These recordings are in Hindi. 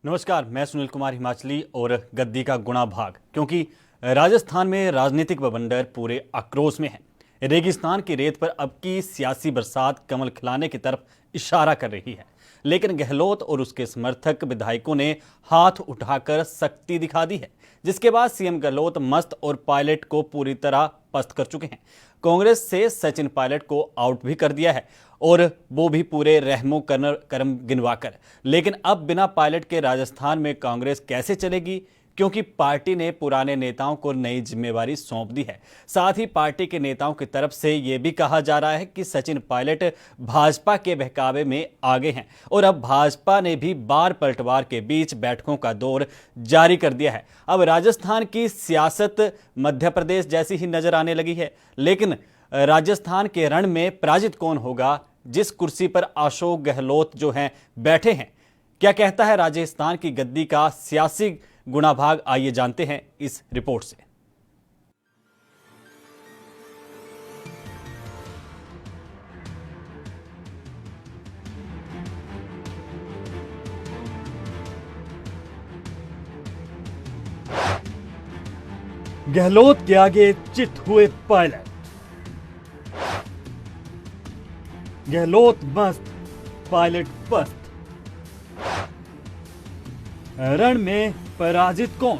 नमस्कार, मैं सुनील कुमार हिमाचली और गद्दी का गुणा भाग। क्योंकि राजस्थान में राजनीतिक बवंडर पूरे आक्रोश में है। रेगिस्तान की रेत पर अब की सियासी बरसात कमल खिलाने की तरफ इशारा कर रही है, लेकिन गहलोत और उसके समर्थक विधायकों ने हाथ उठाकर सख्ती दिखा दी है, जिसके बाद सीएम गहलोत मस्त और पायलट को पूरी तरह पस्त कर चुके हैं। कांग्रेस से सचिन पायलट को आउट भी कर दिया है, और वो भी पूरे रहमो करम गिनवाकर। लेकिन अब बिना पायलट के राजस्थान में कांग्रेस कैसे चलेगी, क्योंकि पार्टी ने पुराने नेताओं को नई जिम्मेवारी सौंप दी है। साथ ही पार्टी के नेताओं की तरफ से ये भी कहा जा रहा है कि सचिन पायलट भाजपा के बहकावे में आगे हैं, और अब भाजपा ने भी बार पलटवार के बीच बैठकों का दौर जारी कर दिया है। अब राजस्थान की सियासत मध्य प्रदेश जैसी ही नजर आने लगी है, लेकिन राजस्थान के रण में पराजित कौन होगा? जिस कुर्सी पर अशोक गहलोत जो हैं बैठे हैं, क्या कहता है राजस्थान की गद्दी का सियासी गुणाभाग? आइए जानते हैं इस रिपोर्ट से। गहलोत के आगे चित हुए पायलट। गहलोत मस्त, पायलट पस्त। रण में पराजित कौन?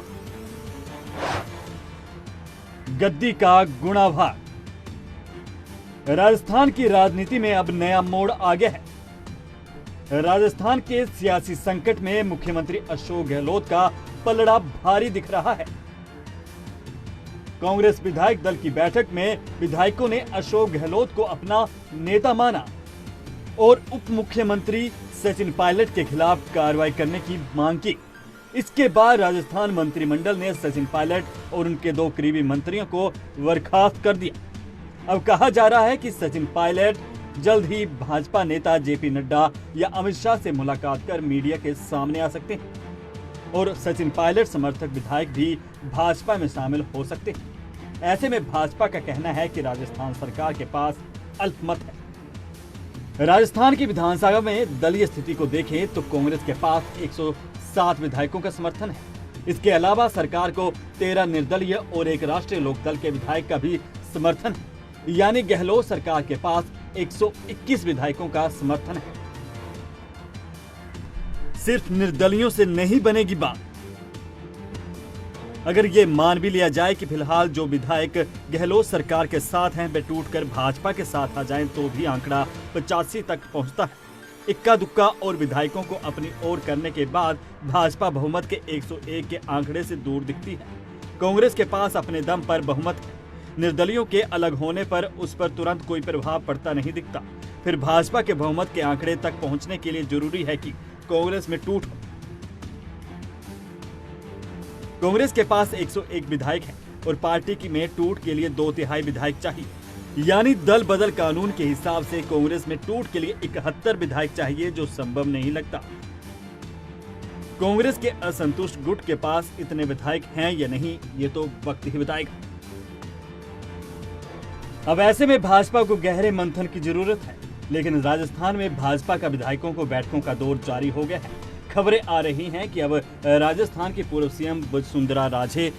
गद्दी का गुणाभाग। राजस्थान की राजनीति में अब नया मोड़ आ गया है। राजस्थान के सियासी संकट में मुख्यमंत्री अशोक गहलोत का पलड़ा भारी दिख रहा है। कांग्रेस विधायक दल की बैठक में विधायकों ने अशोक गहलोत को अपना नेता माना और उप मुख्यमंत्री सचिन पायलट के खिलाफ कार्रवाई करने की मांग की। इसके बाद राजस्थान मंत्रिमंडल ने सचिन पायलट और उनके 2 करीबी मंत्रियों को बर्खास्त कर दिया। अब कहा जा रहा है कि सचिन पायलट जल्द ही भाजपा नेता जेपी नड्डा या अमित शाह से मुलाकात कर मीडिया के सामने आ सकते हैं, और सचिन पायलट समर्थक विधायक भी भाजपा में शामिल हो सकते हैं। ऐसे में भाजपा का कहना है कि राजस्थान सरकार के पास अल्पमत है। राजस्थान की विधानसभा में दलीय स्थिति को देखें तो कांग्रेस के पास 107 विधायकों का समर्थन है। इसके अलावा सरकार को 13 निर्दलीय और 1 राष्ट्रीय लोकदल के विधायक का भी समर्थन है, यानी गहलोत सरकार के पास 121 विधायकों का समर्थन है। सिर्फ निर्दलियों से नहीं बनेगी बात। अगर ये मान भी लिया जाए कि फिलहाल जो विधायक गहलोत सरकार के साथ हैं वे टूटकर भाजपा के साथ आ जाएं, तो भी आंकड़ा 85 तक पहुंचता है। इक्का दुक्का और विधायकों को अपनी ओर करने के बाद भाजपा बहुमत के 101 के आंकड़े से दूर दिखती है। कांग्रेस के पास अपने दम पर बहुमत है। निर्दलियों के अलग होने पर उस पर तुरंत कोई प्रभाव पड़ता नहीं दिखता। फिर भाजपा के बहुमत के आंकड़े तक पहुंचने के लिए जरूरी है कि कांग्रेस में टूट हो। कांग्रेस के पास 101 विधायक हैं और पार्टी की में टूट के लिए 2/3 विधायक चाहिए, यानी दल बदल कानून के हिसाब से कांग्रेस में टूट के लिए 71 विधायक चाहिए, जो संभव नहीं लगता। कांग्रेस के असंतुष्ट गुट के पास इतने विधायक हैं या नहीं, ये तो वक्त ही बताएगा। अब ऐसे में भाजपा को गहरे मंथन की जरूरत है, लेकिन राजस्थान में भाजपा का विधायकों को बैठकों का दौर जारी हो गया है। खबरें आ रही हैं कि अब राजस्थान की पूर्व सीएम वसुंधरा राजे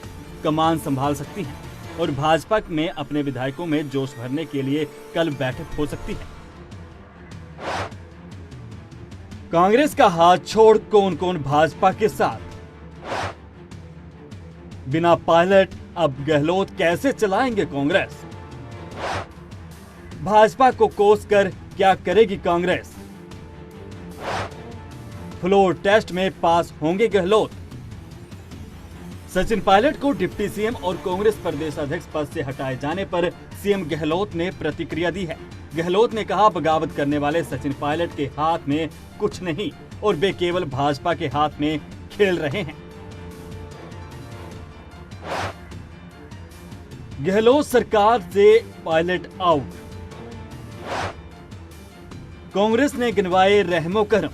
कमान संभाल सकती हैं, और भाजपा में अपने विधायकों में जोश भरने के लिए कल बैठक हो सकती है। कांग्रेस का हाथ छोड़ कौन कौन भाजपा के साथ? बिना पायलट अब गहलोत कैसे चलाएंगे कांग्रेस? भाजपा को कोस कर क्या करेगी कांग्रेस? फ्लोर टेस्ट में पास होंगे गहलोत? सचिन पायलट को डिप्टी सीएम और कांग्रेस प्रदेश अध्यक्ष पद से हटाए जाने पर सीएम गहलोत ने प्रतिक्रिया दी है। गहलोत ने कहा, बगावत करने वाले सचिन पायलट के हाथ में कुछ नहीं और वे केवल भाजपा के हाथ में खेल रहे हैं। गहलोत सरकार से पायलट आउट। कांग्रेस ने गिनवाए रहमो करम।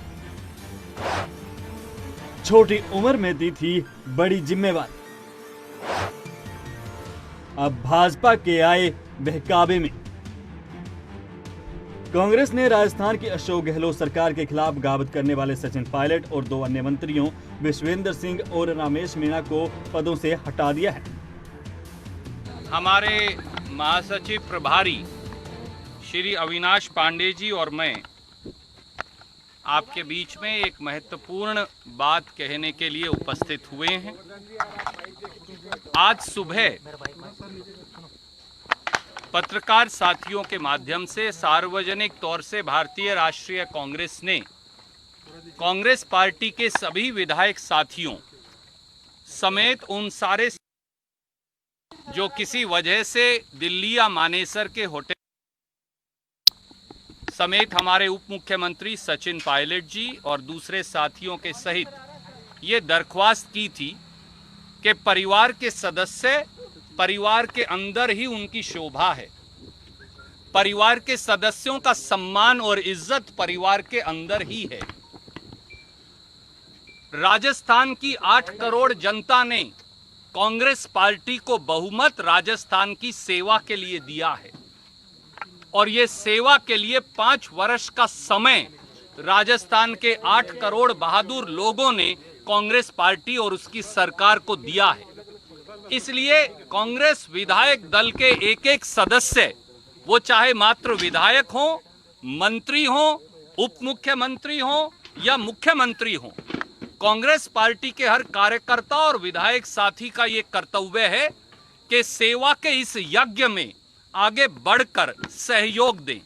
छोटी उम्र में दी थी बड़ी जिम्मेवारी, अब भाजपा के आए बहकावे में। कांग्रेस ने राजस्थान की अशोक गहलोत सरकार के खिलाफ बगावत करने वाले सचिन पायलट और 2 अन्य मंत्रियों विश्वेंद्र सिंह और रमेश मीणा को पदों से हटा दिया है। हमारे महासचिव प्रभारी श्री अविनाश पांडे जी और मैं आपके बीच में एक महत्वपूर्ण बात कहने के लिए उपस्थित हुए हैं। आज सुबह पत्रकार साथियों के माध्यम से सार्वजनिक तौर से भारतीय राष्ट्रीय कांग्रेस ने कांग्रेस पार्टी के सभी विधायक साथियों समेत उन सारे जो किसी वजह से दिल्ली या मानेसर के होटल समेत हमारे उप मुख्यमंत्री सचिन पायलट जी और दूसरे साथियों के सहित ये दरख्वास्त की थी कि परिवार के सदस्य परिवार के अंदर ही उनकी शोभा है। परिवार के सदस्यों का सम्मान और इज्जत परिवार के अंदर ही है। राजस्थान की 8 करोड़ जनता ने कांग्रेस पार्टी को बहुमत राजस्थान की सेवा के लिए दिया है और ये सेवा के लिए 5 वर्ष का समय राजस्थान के 8 करोड़ बहादुर लोगों ने कांग्रेस पार्टी और उसकी सरकार को दिया है। इसलिए कांग्रेस विधायक दल के एक एक सदस्य, वो चाहे मात्र विधायक हो, मंत्री हो, उप मुख्यमंत्री हो या मुख्यमंत्री हो, कांग्रेस पार्टी के हर कार्यकर्ता और विधायक साथी का ये कर्तव्य है कि सेवा के इस यज्ञ में आगे बढ़कर सहयोग दें।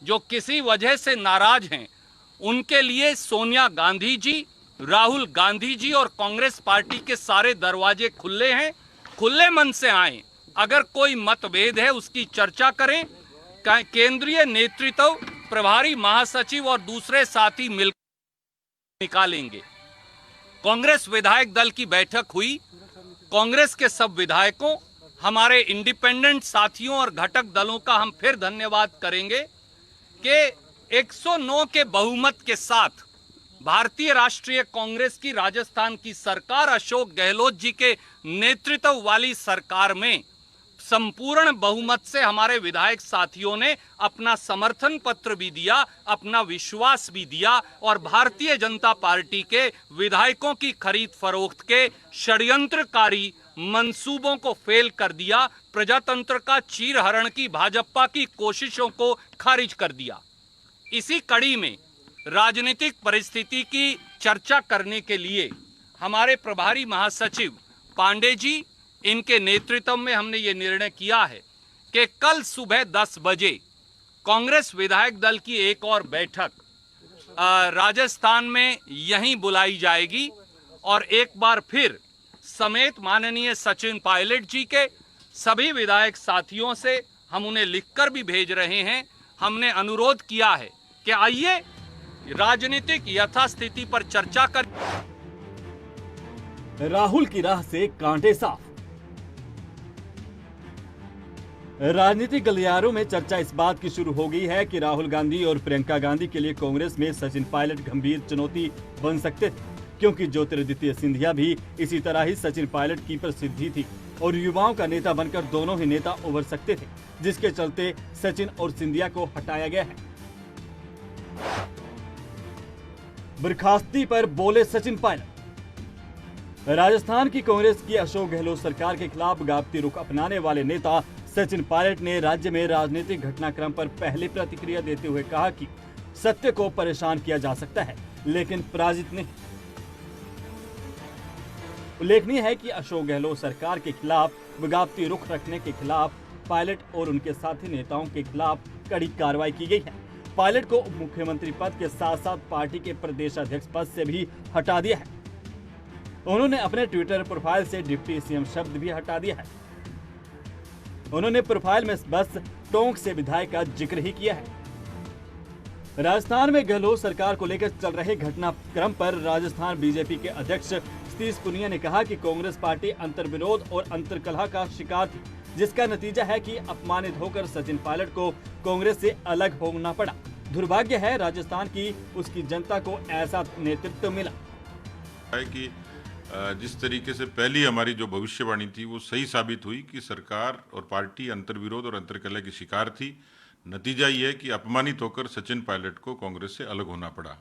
जो किसी वजह से नाराज हैं उनके लिए सोनिया गांधी जी, राहुल गांधी जी और कांग्रेस पार्टी के सारे दरवाजे खुले हैं। खुले मन से आएं। अगर कोई मतभेद है उसकी चर्चा करें। केंद्रीय नेतृत्व, प्रभारी महासचिव और दूसरे साथी मिलकर निकालेंगे। कांग्रेस विधायक दल की बैठक हुई। कांग्रेस के सब विधायकों, हमारे इंडिपेंडेंट साथियों और घटक दलों का हम फिर धन्यवाद करेंगे कि 109 के बहुमत के साथ भारतीय राष्ट्रीय कांग्रेस की राजस्थान की सरकार, अशोक गहलोत जी के नेतृत्व वाली सरकार में संपूर्ण बहुमत से हमारे विधायक साथियों ने अपना समर्थन पत्र भी दिया, अपना विश्वास भी दिया और भारतीय जनता पार्टी के विधायकों की खरीद फरोख्त के षड्यंत्रकारी मंसूबों को फेल कर दिया। प्रजातंत्र का चीरहरण की भाजपा की कोशिशों को खारिज कर दिया। इसी कड़ी में राजनीतिक परिस्थिति की चर्चा करने के लिए हमारे प्रभारी महासचिव पांडे जी, इनके नेतृत्व में हमने ये निर्णय किया है कि कल सुबह 10 बजे कांग्रेस विधायक दल की एक और बैठक राजस्थान में यहीं बुलाई जाएगी और एक बार फिर समेत माननीय सचिन पायलट जी के सभी विधायक साथियों से हम उन्हें लिखकर भी भेज रहे हैं। हमने अनुरोध किया है कि आइए राजनीतिक यथास्थिति पर चर्चा कर। राहुल की राह से कांटे साफ। राजनीतिक गलियारों में चर्चा इस बात की शुरू हो गई है कि राहुल गांधी और प्रियंका गांधी के लिए कांग्रेस में सचिन पायलट गंभीर चुनौती बन सकते थे, क्योंकि ज्योतिरादित्य सिंधिया भी इसी तरह ही सचिन पायलट की प्रसिद्धि थी और युवाओं का नेता बनकर दोनों ही नेता उभर सकते थे, जिसके चलते सचिन और सिंधिया को हटाया गया है। बर्खास्तगी पर बोले सचिन पायलट। राजस्थान की कांग्रेस की अशोक गहलोत सरकार के खिलाफ बगावती रुख अपनाने वाले नेता सचिन पायलट ने राज्य में राजनीतिक घटनाक्रम पर पहले प्रतिक्रिया देते हुए कहा कि सत्य को परेशान किया जा सकता है, लेकिन पराजित नहीं। उल्लेखनीय है कि अशोक गहलोत सरकार के खिलाफ बगावती रुख रखने के खिलाफ पायलट और उनके साथी नेताओं के खिलाफ कड़ी कार्रवाई की गई है। पायलट को उप मुख्यमंत्री पद के साथ साथ पार्टी के प्रदेश अध्यक्ष पद से भी हटा दिया है। उन्होंने अपने ट्विटर प्रोफाइल से डिप्टी सीएम शब्द भी हटा दिया है। उन्होंने प्रोफाइल में बस टोंक से विधायक का जिक्र ही किया है। राजस्थान में गहलोत सरकार को लेकर चल रहे घटनाक्रम पर राजस्थान बीजेपी के अध्यक्ष सतीश पूनिया ने कहा कि कांग्रेस पार्टी अंतर्विरोध और अंतर्कलह का शिकार थी, जिसका नतीजा है कि अपमानित होकर सचिन पायलट को कांग्रेस से अलग होना पड़ा। दुर्भाग्य है राजस्थान की उसकी जनता को ऐसा नेतृत्व मिला है कि जिस तरीके से पहली हमारी जो भविष्यवाणी थी वो सही साबित हुई कि सरकार और पार्टी अंतर्विरोध और अंतर्कलह की शिकार थी। नतीजा ये है कि अपमानित होकर सचिन पायलट को कांग्रेस से अलग होना पड़ा।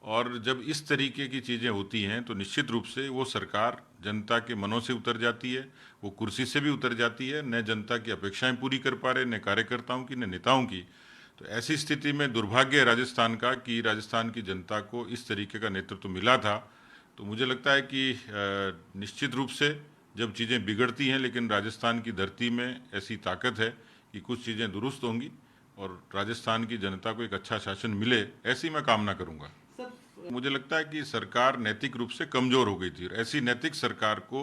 और जब इस तरीके की चीज़ें होती हैं तो निश्चित रूप से वो सरकार जनता के मनों से उतर जाती है, वो कुर्सी से भी उतर जाती है, न जनता की अपेक्षाएं पूरी कर पा रहे, न कार्यकर्ताओं की, न नेताओं की। तो ऐसी स्थिति में दुर्भाग्य है राजस्थान का कि राजस्थान की जनता को इस तरीके का नेतृत्व मिला था। तो मुझे लगता है कि निश्चित रूप से जब चीज़ें बिगड़ती हैं, लेकिन राजस्थान की धरती में ऐसी ताकत है कि कुछ चीज़ें दुरुस्त होंगी और राजस्थान की जनता को एक अच्छा शासन मिले, ऐसी मैं कामना करूंगा। मुझे लगता है कि सरकार नैतिक रूप से कमजोर हो गई थी और ऐसी नैतिक सरकार को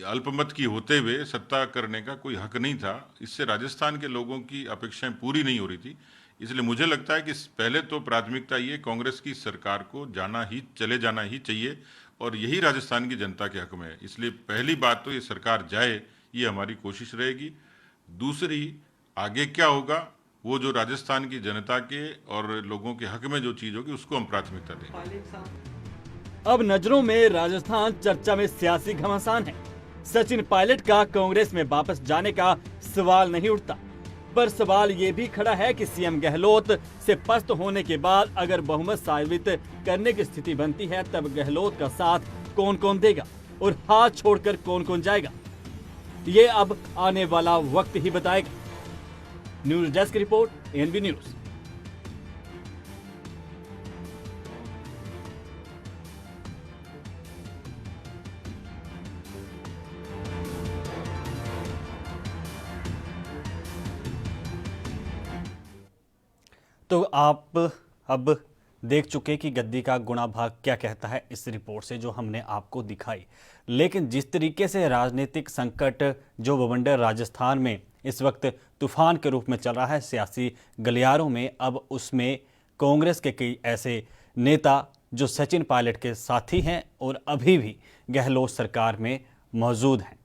अल्पमत की होते हुए सत्ता करने का कोई हक नहीं था। इससे राजस्थान के लोगों की अपेक्षाएं पूरी नहीं हो रही थी। इसलिए मुझे लगता है कि पहले तो प्राथमिकता ये कांग्रेस की सरकार को चले जाना ही चाहिए और यही राजस्थान की जनता के हक में है। इसलिए पहली बात तो ये सरकार जाए, ये हमारी कोशिश रहेगी। दूसरी, आगे क्या होगा वो जो राजस्थान की जनता के और लोगों के हक में जो चीज होगी उसको हम प्राथमिकता देंगे। अब नजरों में राजस्थान चर्चा में सियासी घमासान है। सचिन पायलट का कांग्रेस में वापस जाने का सवाल नहीं उठता, पर सवाल ये भी खड़ा है कि सीएम गहलोत से पस्त होने के बाद अगर बहुमत साबित करने की स्थिति बनती है तब गहलोत का साथ कौन कौन देगा और हाथ छोड़कर कौन कौन जाएगा, ये अब आने वाला वक्त ही बताएगा। News desk report, ANB news. तो आप अब देख चुके कि गद्दी का गुणा भाग क्या कहता है इस रिपोर्ट से जो हमने आपको दिखाई। लेकिन जिस तरीके से राजनीतिक संकट जो बवंडर राजस्थान में इस वक्त तूफान के रूप में चल रहा है सियासी गलियारों में, अब उसमें कांग्रेस के कई ऐसे नेता जो सचिन पायलट के साथी हैं और अभी भी गहलोत सरकार में मौजूद हैं।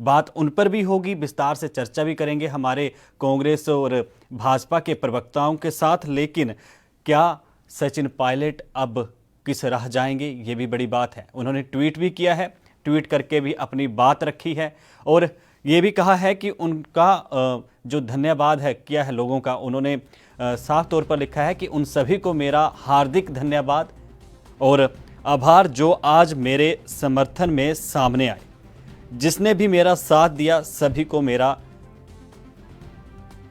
बात उन पर भी होगी, विस्तार से चर्चा भी करेंगे हमारे कांग्रेस और भाजपा के प्रवक्ताओं के साथ। लेकिन क्या सचिन पायलट अब किस राह जाएंगे, ये भी बड़ी बात है। उन्होंने ट्वीट भी किया है, ट्वीट करके भी अपनी बात रखी है और ये भी कहा है कि उनका जो धन्यवाद है किया है लोगों का, उन्होंने साफ तौर पर लिखा है कि उन सभी को मेरा हार्दिक धन्यवाद और आभार जो आज मेरे समर्थन में सामने आए। जिसने भी मेरा साथ दिया सभी को मेरा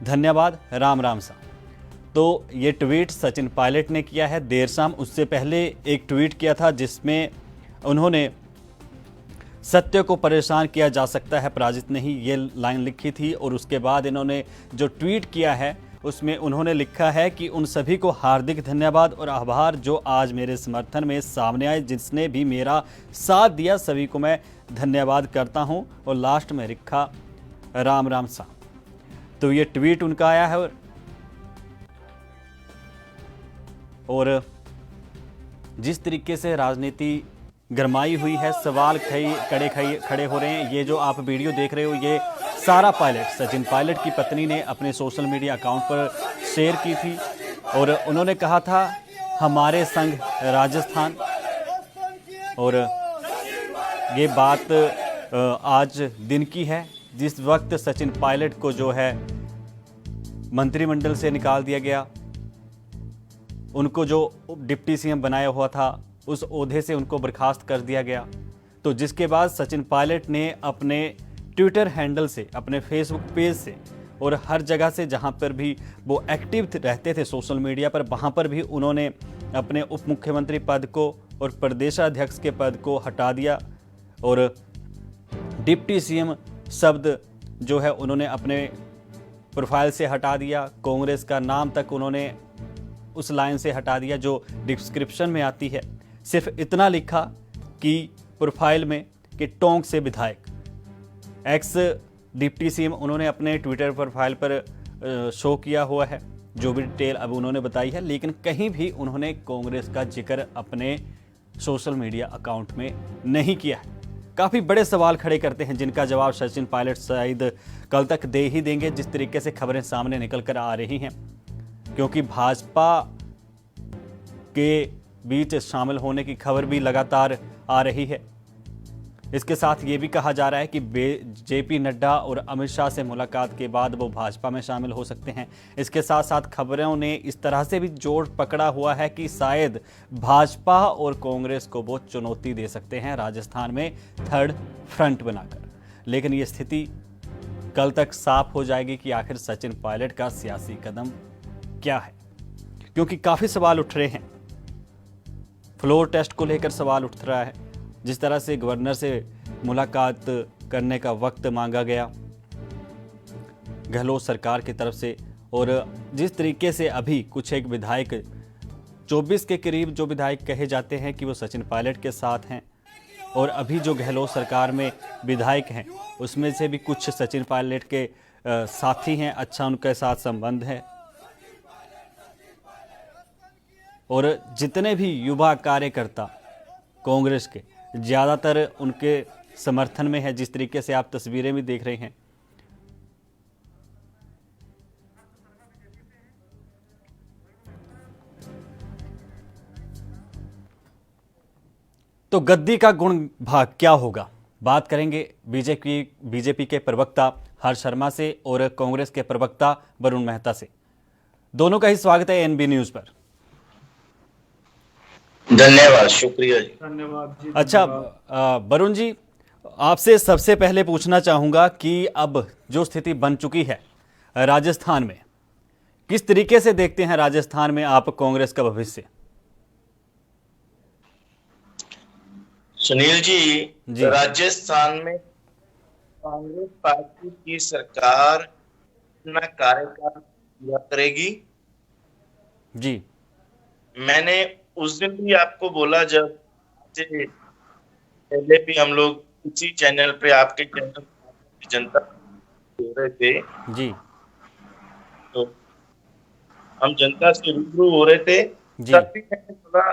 धन्यवाद। राम राम सा। तो ये ट्वीट सचिन पायलट ने किया है देर शाम। उससे पहले एक ट्वीट किया था जिसमें उन्होंने सत्य को परेशान किया जा सकता है पराजित नहीं, ये लाइन लिखी थी। और उसके बाद इन्होंने जो ट्वीट किया है उसमें उन्होंने लिखा है कि उन सभी को हार्दिक धन्यवाद और आभार जो आज मेरे समर्थन में सामने आए। जिसने भी मेरा साथ दिया सभी को मैं धन्यवाद करता हूं। और लास्ट में लिखा राम राम सा। तो ये ट्वीट उनका आया है। और जिस तरीके से राजनीति गरमाई हुई है, सवाल खड़े हो रहे हैं। ये जो आप वीडियो देख रहे हो ये सारा पायलट, सचिन पायलट की पत्नी ने अपने सोशल मीडिया अकाउंट पर शेयर की थी और उन्होंने कहा था हमारे संग राजस्थान। और ये बात आज दिन की है जिस वक्त सचिन पायलट को जो है मंत्रिमंडल से निकाल दिया गया। उनको जो डिप्टी सीएम बनाया हुआ था उस ओहदे से उनको बर्खास्त कर दिया गया। तो जिसके बाद सचिन पायलट ने अपने ट्विटर हैंडल से, अपने फेसबुक पेज से और हर जगह से जहां पर भी वो एक्टिव रहते थे सोशल मीडिया पर, वहां पर भी उन्होंने अपने उप मुख्यमंत्री पद को और प्रदेशाध्यक्ष के पद को हटा दिया और डिप्टी सीएम शब्द जो है उन्होंने अपने प्रोफाइल से हटा दिया। कांग्रेस का नाम तक उन्होंने उस लाइन से हटा दिया जो डिस्क्रिप्शन में आती है। सिर्फ इतना लिखा कि प्रोफाइल में कि टोंक से विधायक, एक्स डिप्टी सीएम उन्होंने अपने ट्विटर प्रोफाइल पर शो किया हुआ है। जो भी डिटेल अब उन्होंने बताई है, लेकिन कहीं भी उन्होंने कांग्रेस का जिक्र अपने सोशल मीडिया अकाउंट में नहीं किया है। काफ़ी बड़े सवाल खड़े करते हैं जिनका जवाब सचिन पायलट शायद कल तक दे ही देंगे, जिस तरीके से खबरें सामने निकल कर आ रही हैं। क्योंकि भाजपा के बीच शामिल होने की खबर भी लगातार आ रही है। इसके साथ ये भी कहा जा रहा है कि जेपी नड्डा और अमित शाह से मुलाकात के बाद वो भाजपा में शामिल हो सकते हैं। इसके साथ साथ खबरों ने इस तरह से भी जोर पकड़ा हुआ है कि शायद भाजपा और कांग्रेस को वो चुनौती दे सकते हैं राजस्थान में थर्ड फ्रंट बनाकर। लेकिन ये स्थिति कल तक साफ हो जाएगी कि आखिर सचिन पायलट का सियासी कदम क्या है, क्योंकि काफी सवाल उठ रहे हैं। फ्लोर टेस्ट को लेकर सवाल उठ रहा है, जिस तरह से गवर्नर से मुलाकात करने का वक्त मांगा गया गहलोत सरकार की तरफ से, और जिस तरीके से अभी कुछ एक विधायक 24 के करीब जो विधायक कहे जाते हैं कि वो सचिन पायलट के साथ हैं, और अभी जो गहलोत सरकार में विधायक हैं उसमें से भी कुछ सचिन पायलट के साथी हैं, अच्छा उनके साथ संबंध है। और जितने भी युवा कार्यकर्ता कांग्रेस के ज़्यादातर उनके समर्थन में है, जिस तरीके से आप तस्वीरें भी देख रहे हैं। तो गद्दी का गुण भाग क्या होगा, बात करेंगे बीजेपी के प्रवक्ता हर्ष शर्मा से और कांग्रेस के प्रवक्ता वरुण मेहता से। दोनों का ही स्वागत है एनबी न्यूज पर। धन्यवाद, शुक्रिया जी। धन्यवाद जी। अच्छा वरुण जी, आपसे सबसे पहले पूछना चाहूंगा कि अब जो स्थिति बन चुकी है राजस्थान में, किस तरीके से देखते हैं राजस्थान में आप कांग्रेस का भविष्य? सुनील जी, राजस्थान में कांग्रेस पार्टी की सरकार अपना कार्यकाल पूरा करेगी। जी, मैंने उस दिन भी आपको बोला, जब से पहले भी हम लोग इसी चैनल पे, आपके चैनल जनता हो रहे थे जी, तो हम जनता से रूबरू हो रहे थे, तब भी मैंने बोला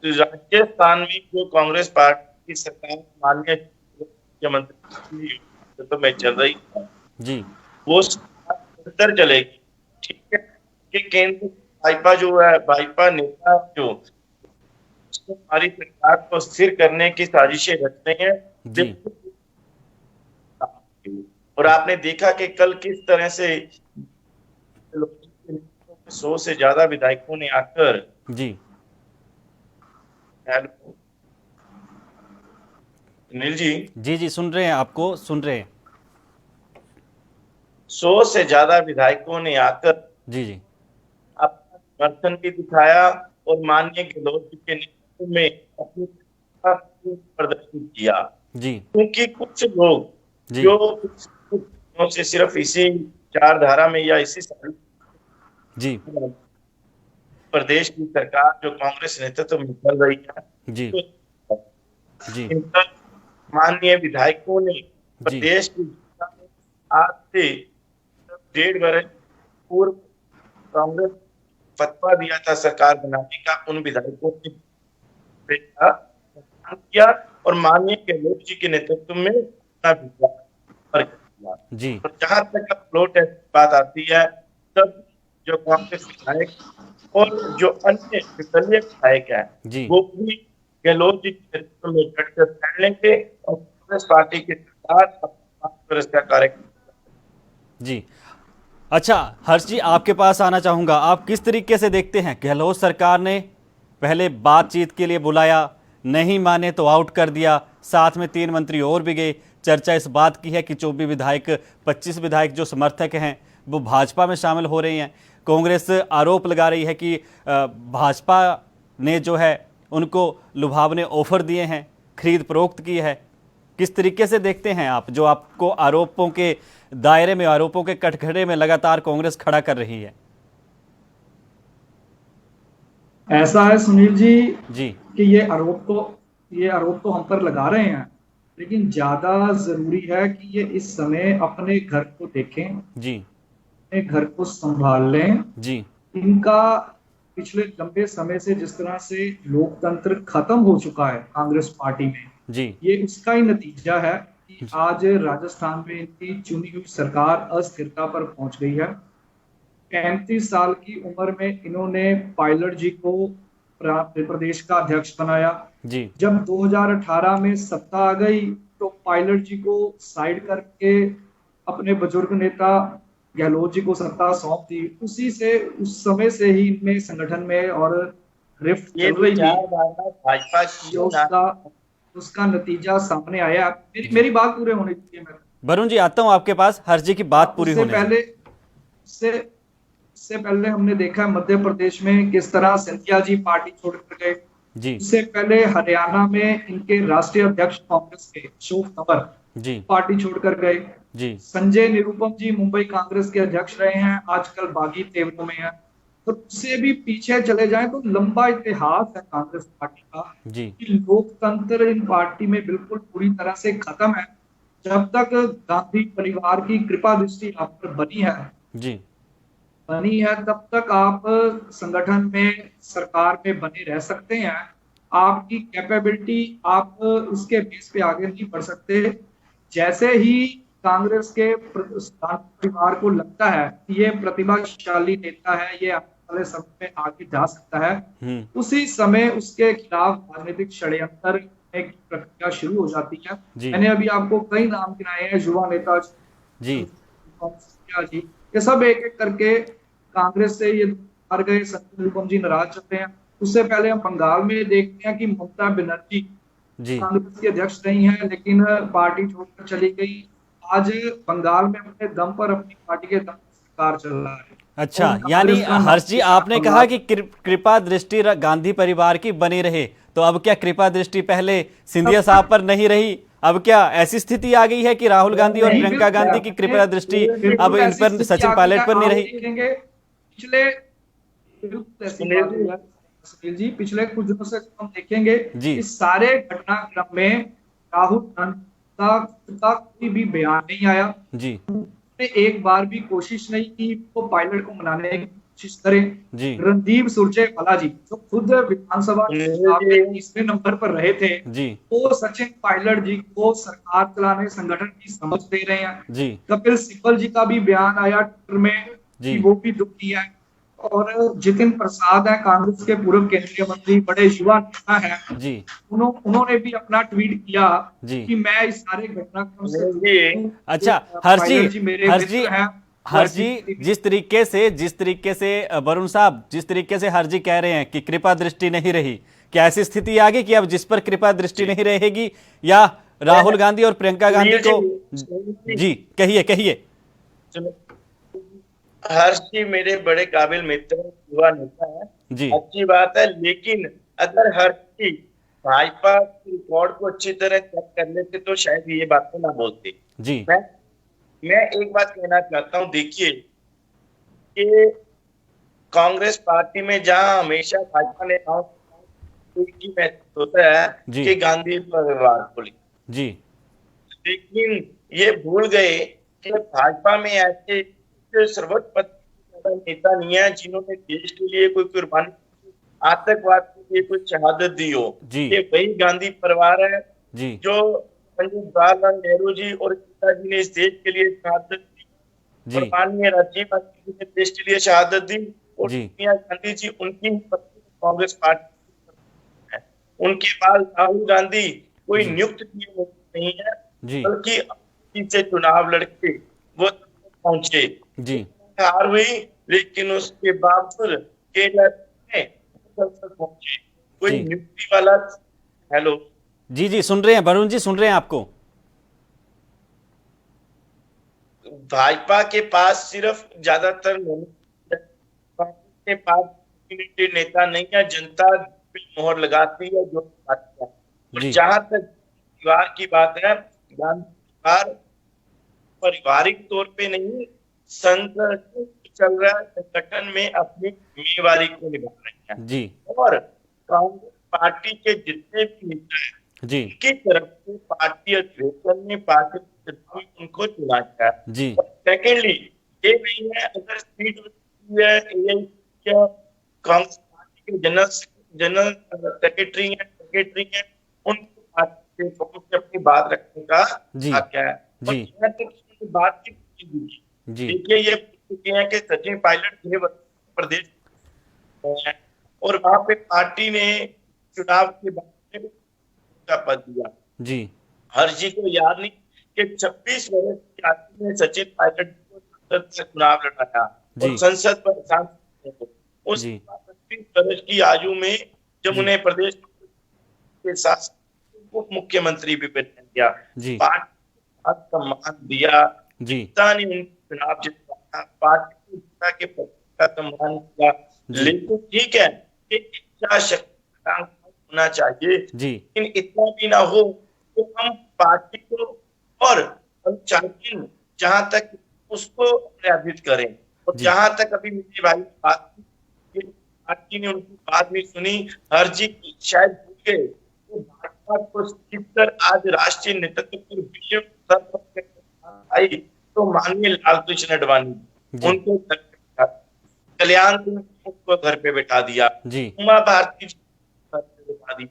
राजस्थान में जो कांग्रेस पार्टी की सरकार माननीय मुख्यमंत्री तो में चल रही है जी, वो निरंतर चलेगी। ठीक है कि केंद्र भाजपा जो है, भाजपा नेता जो हमारी सरकार को स्थिर करने की साजिशें रचते हैं जी। और आपने देखा कि कल किस तरह से 100 से ज्यादा विधायकों ने आकर जी, सुनील जी जी, सुन रहे हैं, आपको सुन रहे हैं। 100 से ज्यादा विधायकों ने आकर जी जी, अपना समर्थन भी दिखाया और माननीय गहलोत जी के नेतृत्व में अपनी प्रदर्शन किया जी, क्योंकि कुछ लोग जी, जो कुछ दिनों से सिर्फ इसी चार धारा में या इसी साल जी, प्रदेश की सरकार जो कांग्रेस नेतृत्व में चल रही है, जी, तो जी, माननीय विधायकों ने प्रदेश की आज से 1.5 वर्ष पूर्व कांग्रेस फतवा दिया था सरकार बनाने का, उन विधायकों ने किया और माननीय गहलोत जी के नेतृत्व में जी, और जहां तक फ्लोर टेस्ट की बात आती है, तब जो कांग्रेस विधायक और जो अन्य निर्दलीय विधायक है जी, वो भी गहलोत जी के नेतृत्व में डटकर stand लेंगे और कांग्रेस पार्टी के साथ का कार्यक्रम। जी। अच्छा हर्ष जी, आपके पास आना चाहूंगा। आप किस तरीके से देखते हैं, गहलोत सरकार ने पहले बातचीत के लिए बुलाया, नहीं माने तो आउट कर दिया, साथ में 3 मंत्री और भी गए। चर्चा इस बात की है कि 24 विधायक 25 विधायक जो समर्थक हैं वो भाजपा में शामिल हो रहे हैं। कांग्रेस आरोप लगा रही है कि भाजपा ने जो है उनको लुभावने ऑफर दिए हैं, खरीद फरोख्त की है। किस तरीके से देखते हैं आप, जो आपको आरोपों के दायरे में, आरोपों के कटघरे में लगातार कांग्रेस खड़ा कर रही है? ऐसा है सुनील जी जी, कि ये आरोप तो हम पर लगा रहे हैं, लेकिन ज्यादा जरूरी है कि ये इस समय अपने घर को देखें जी, अपने घर को संभाल लें। जी, इनका पिछले लंबे समय से जिस तरह से लोकतंत्र खत्म हो चुका है कांग्रेस पार्टी में, जी, ये उसका ही नतीजा है कि आज राजस्थान में इनकी चुनी हुई सरकार अस्थिरता पर पहुंच गई है। 35 साल की उम्र में इन्होंने पायलट जी को प्रदेश का अध्यक्ष बनाया। जी जब 2018 में सत्ता आ गई तो पायलट जी को साइड करके अपने बुजुर्ग नेता गहलोत जी को सत्ता सौंप दी। उसी से उस समय से ही इनमें संगठन में और रिफ्ट ये चल रही थी। भाजपा की जो उसका नतीजा सामने आया। मेरी बात पूरे होने दीजिए। मैं वरुण जी आता हूं आपके पास, हर्ष जी की बात पूरी होने दीजिए। इससे पहले हमने देखा मध्य प्रदेश में किस तरह सिंधिया जी पार्टी छोड़कर गए। जी इससे पहले हरियाणा में इनके राष्ट्रीय अध्यक्ष कांग्रेस के अशोक तंवर जी पार्टी छोड़कर गए। जी संजय निरुपम जी मुंबई कांग्रेस के अध्यक्ष रहे हैं, आजकल बागी तेवरों में है। तो उससे भी पीछे चले जाएं तो लंबा इतिहास है कांग्रेस पार्टी का जी कि लोकतंत्र इन पार्टी में बिल्कुल पूरी तरह से खत्म है। जब तक गांधी परिवार की कृपा दृष्टि आप पर जी बनी है तब तक आप संगठन में सरकार में बने रह सकते हैं। आपकी कैपेबिलिटी आप उसके बेस पे आगे नहीं बढ़ सकते। जैसे ही कांग्रेस के परिवार को लगता है कि ये प्रतिभाशाली नेता है, ये आने वाले समय में आगे जा सकता है, उसी समय उसके खिलाफ राजनीतिक षड्यंत्र की प्रक्रिया शुरू हो जाती है। मैंने अभी आपको कई नाम गिनाए हैं, युवा नेता जी जी, ये सब एक एक करके कांग्रेस से ये हार गए। संजय निरुपम जी नाराज चल रहे हैं। उससे पहले हम बंगाल में देखते हैं कि ममता बनर्जी कांग्रेस की अध्यक्ष नहीं है लेकिन पार्टी छोड़कर चली गई। आज बंगाल में अपने दम पर अपनी पार्टी के दम पर सरकार चल रहा है। अच्छा, यानी हर्ष जी आपने कहा कि कृपा दृष्टि गांधी परिवार की बनी रहे, तो अब क्या कृपा दृष्टि पहले सिंधिया साहब पर नहीं रही? अब क्या ऐसी स्थिति आ गई है कि राहुल गांधी और प्रियंका गांधी की कृपा दृष्टि अब इन पर, सचिन पायलट पर नहीं रही? सुनील जी, पिछले कुछ दिनों से हम देखेंगे इस सारे घटनाक्रम में राहुल गांधी का कोई भी बयान नहीं आया जी। एक बार भी कोशिश नहीं की वो पायलट को मनाने की कोशिश करें जी। रणदीप सुरजेवाला जी जो खुद विधानसभा में 30वें नंबर पर रहे थे जी, वो सचिन पायलट जी को सरकार चलाने, संगठन की समझ दे रहे हैं जी। कपिल सिब्बल जी का भी बयान आया ट्विटर में जी, वो भी दुखी है। और जितिन प्रसाद है कांग्रेस के पूर्व केंद्रीय मंत्री, बड़े युवा नेता हैं जी, उन्होंने भी अपना ट्वीट किया जी कि मैं इस सारे घटनाक्रम से। अच्छा हर्ष जी जिस तरीके से वरुण साहब, जिस तरीके से हर्ष जी कह रहे हैं कि कृपा दृष्टि नहीं रही, क्या ऐसी स्थिति आ गई कि अब जिस पर कृपा दृष्टि नहीं रहेगी या राहुल गांधी और प्रियंका गांधी को? जी कहिए। हर्ष जी मेरे बड़े काबिल मित्र, युवा नेता है जी, अच्छी बात है। लेकिन अगर हर्ष जी भाजपा के रिकॉर्ड को अच्छी तरह चेक कर लेते तो शायद ये बातें ना बोलते जी। मैं एक बात कहना चाहता हूँ, देखिए कि कांग्रेस पार्टी में जहां हमेशा भाजपा नेताओं की महत्व होता है कि गांधी परिवार को जी, लेकिन ये भूल गए कि भाजपा में ऐसे सर्वोच्च नेता नहीं है जिन्होंने देश के लिए कोई कुर्बानी, आतंकवाद के लिए कोई शहादत दी हो। ये वही गांधी परिवार है जी, जो पंडित जवाहरलाल नेहरू जी और पिताजी ने इस देश के लिए शहादत दी और माननीय राजीव गांधी जी ने देश के लिए शहादत दी और सोनिया गांधी जी उनकी कांग्रेस पार्टी है। उनके बाद राहुल गांधी कोई नियुक्त किए नहीं है बल्कि से चुनाव लड़के वो पहुंचे जी, हार हुई लेकिन उसके बावजूद पहुंचे कोई नियुक्ति वाला। हेलो जी सुन रहे हैं वरुण जी, सुन रहे हैं आपको। भाजपा के पास सिर्फ ज्यादातर के पास नेता नहीं है, जनता मोहर लगाती है जो जहां तक परिवार की बात है, गांधी परिवार पारिवारिक तौर पे नहीं चल रहा है, संगठन में अपनी जिम्मेवारी को निभा रहे हैं जी। और कांग्रेस पार्टी के जितने भी नेता हैं जी, उनकी तरफ से पार्टी अध्यक्ष ने पार्टी उनको चुना गया जी। सेकेंडली ये नहीं है अगर सीट है कांग्रेस पार्टी के जनरल सेक्रेटरी है उनको पार्टी से अपनी बात रखने का क्या है जी। बात देखिए ये हैं कि सचिन पायलट प्रदेश और वहां पे पार्टी ने चुनाव के बाद में का पद दिया। जी, हर जी को याद नहीं कि 26 वर्ष की आयु में सचिन पायलट को संसद में चुनाव लड़ाया और संसद पर सांसद उस 25 वर्ष की आयु में जब उन्हें प्रदेश के शासन उप मुख्यमंत्री भी बना दिया, पार्टी का सम्मान दिया, जनता ने उनको चुनाव जितवाया, पार्टी के का सम्मान किया। लेकिन ठीक है कि इच्छा शक्ति होना चाहिए, लेकिन इतना भी ना हो कि हम पार्टी को और अनुशासन जहां तक उसको प्रभावित करें। और जहां तक अभी मेरे भाई बात पार्टी ने उनकी बात नहीं सुनी, हरजी शायद भूल गए, तो भाजपा को सीखकर आज राष्ट्रीय नेतृत्व पर विषय स्तर पर आई तो माननीय लालकृष्ण आडवाणी उनको कल्याण सिंह को घर पे बैठा दिया, उमा भारती जी घर पे बैठा दी।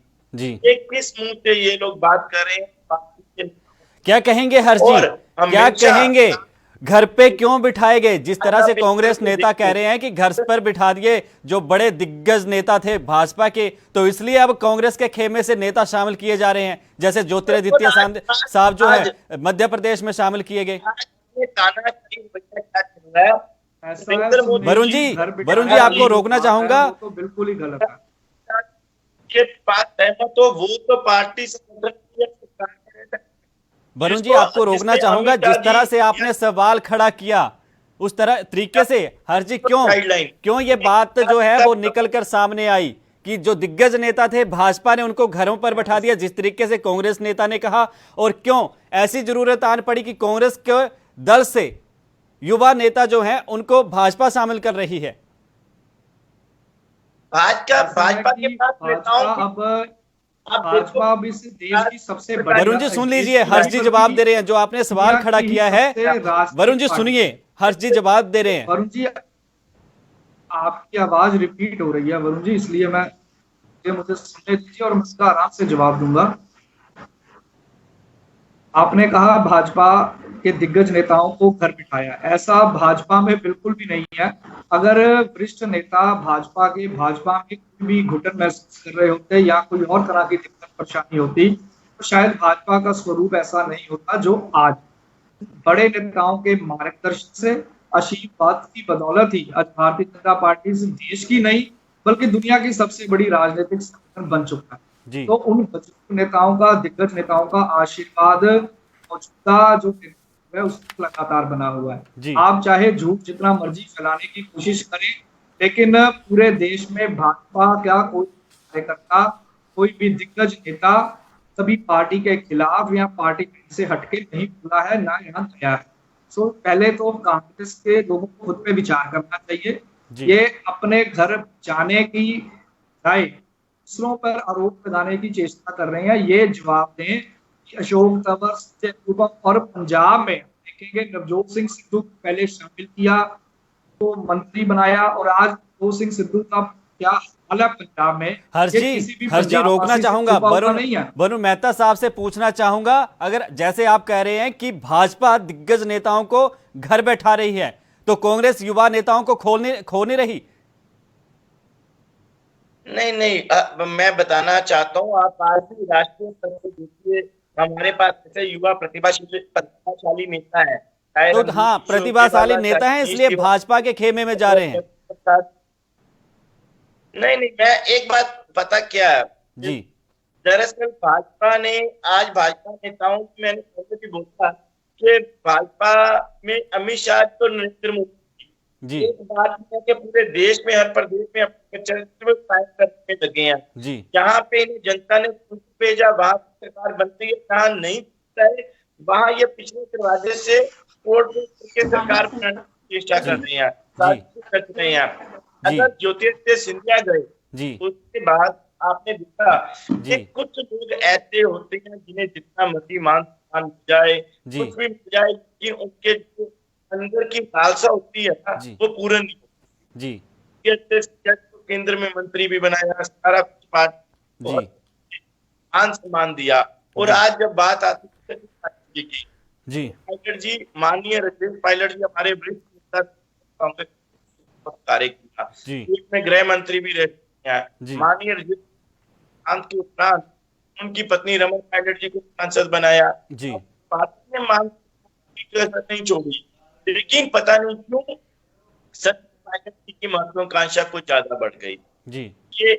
एक किस मुंह से ये लोग बात कर रहे हैं? क्या कहेंगे हर्षजी, क्या कहेंगे? घर पे क्यों बिठाए गए? जिस तरह से कांग्रेस नेता कह रहे हैं कि घर पर बिठा दिए जो बड़े दिग्गज नेता थे भाजपा के, तो इसलिए अब कांग्रेस के खेमे से नेता शामिल किए जा रहे हैं, जैसे ज्योतिरादित्य साहब जो है मध्य प्रदेश में शामिल किए गए। वरुण जी आपको रोकना चाहूंगा, तो बिल्कुल ही गलत है ये बात सहमत हो, वो तो पार्टी से वरुण जी आपको रोकना चाहूंगा, जिस तरह से आपने सवाल खड़ा किया उस तरह तरीके से हर्षजी क्यों ये बात जो है वो निकल कर सामने आई कि जो दिग्गज नेता थे भाजपा ने उनको घरों पर बैठा दिया, जिस तरीके से कांग्रेस नेता ने कहा, और क्यों ऐसी जरूरत आन पड़ी कि कांग्रेस के दल से युवा नेता जो हैं उनको भाजपा शामिल कर रही है? भाजपा के पास भाजपा भी देश की सबसे बड़ी। वरुण जी सुन लीजिए, हर्ष जी जवाब दे रहे हैं जो आपने सवाल खड़ा किया है। वरुण जी सुनिए, हर्ष जी जवाब दे रहे हैं। वरुण जी आपकी आवाज रिपीट हो रही है वरुण जी, इसलिए मुझे सुनने दीजिए और मैं इसका आराम से जवाब दूंगा। आपने कहा भाजपा के दिग्गज नेताओं को घर बिठाया, ऐसा भाजपा में बिल्कुल भी नहीं है। अगर वरिष्ठ नेता भाजपा में कोई भी घुटन महसूस कर रहे होते या कोई और तरह की दिक्कत परेशानी होती तो शायद भाजपा का स्वरूप ऐसा नहीं होता जो आज। बड़े नेताओं के मार्गदर्शन से, आशीर्वाद की बदौलत ही आज भारतीय जनता पार्टी देश की नहीं बल्कि दुनिया की सबसे बड़ी राजनीतिक संगठन बन चुका है। तो उन बुजुर्ग नेताओं का, दिग्गज नेताओं का आशीर्वाद मौजूदा जो है उसको लगातार बना हुआ है। आप चाहे झूठ जितना मर्जी फैलाने की कोशिश करें, लेकिन पूरे देश में भाजपा क्या कोई कार्यकर्ता, कोई भी दिग्गज नेता सभी पार्टी के खिलाफ या पार्टी से हटके नहीं बोला है, ना यहाँ गया है। सो पहले तो कांग्रेस के लोगों को खुद पे विचार करना चाहिए। ये अपने घर जाने की बजाय दूसरों पर आरोप लगाने की चेष्टा कर रहे हैं। ये जवाब दें कि अशोक तंवर और पंजाब में देखेंगे नवजोत सिंह सिद्धू पहले शामिल किया तो मंत्री बनाया, और आज नवजोत सिंह सिद्धू का क्या हाल है पंजाब में। हर्ष जी रोकना चाहूंगा, वरुण मेहता साहब से पूछना चाहूंगा, अगर जैसे आप कह रहे हैं कि भाजपा दिग्गज नेताओं को घर बैठा रही है तो कांग्रेस युवा नेताओं को खो नहीं रही? नहीं, मैं बताना चाहता हूँ, आप आज भी राष्ट्रीय स्तर पर देखिए हमारे पास ऐसे युवा प्रतिभाशाली नेता है। तो हाँ, प्रतिभाशाली नेता है इसलिए भाजपा के खेमे में जा रहे हैं। नहीं, मैं एक बात पता क्या है जी, दरअसल भाजपा ने आज भाजपा नेताओं की, मैंने पहले भी बोला कि भाजपा में अमित शाह तो नरेंद्र मोदी जी, एक बात है कि पूरे देश में हर प्रदेश में अपने चरित्र कायम करने लगे हैं जी। जहाँ पे इन्हें जनता ने भेजा वहां सरकार बनती है, जहाँ नहीं वहां ये पिछले दरवाजे से कोर्ट में सरकार बनाने की चेष्टा कर रही है। अगर ज्योतिरादित्य सिंधिया गए उसके बाद आपने देखा कि कुछ लोग ऐसे होते हैं जिन्हें जितना मर्जी मान सम्मान मिल जाए, कुछ भी मिल जाए, लेकिन उनके जो अंदर की लालसा होती है ना वो पूरा नहीं होती जी। केंद्र में मंत्री भी बनाया, सारा कुछ पार्टी मान सम्मान दिया, और आज जब बात आती है जी पायलट जी, माननीय राजेश पायलट जी हमारे वरिष्ठ नेता कांग्रेस कार्य किया, में गृह मंत्री भी रहे, है। माननीय रजनीकांत के उपरांत उनकी पत्नी रमन पायलट जी को सांसद बनाया। पार्टी ने मांग नहीं छोड़ी, लेकिन पता नहीं क्यों सचिन पायलट जी की महत्वाकांक्षा कुछ ज्यादा बढ़ गई। ये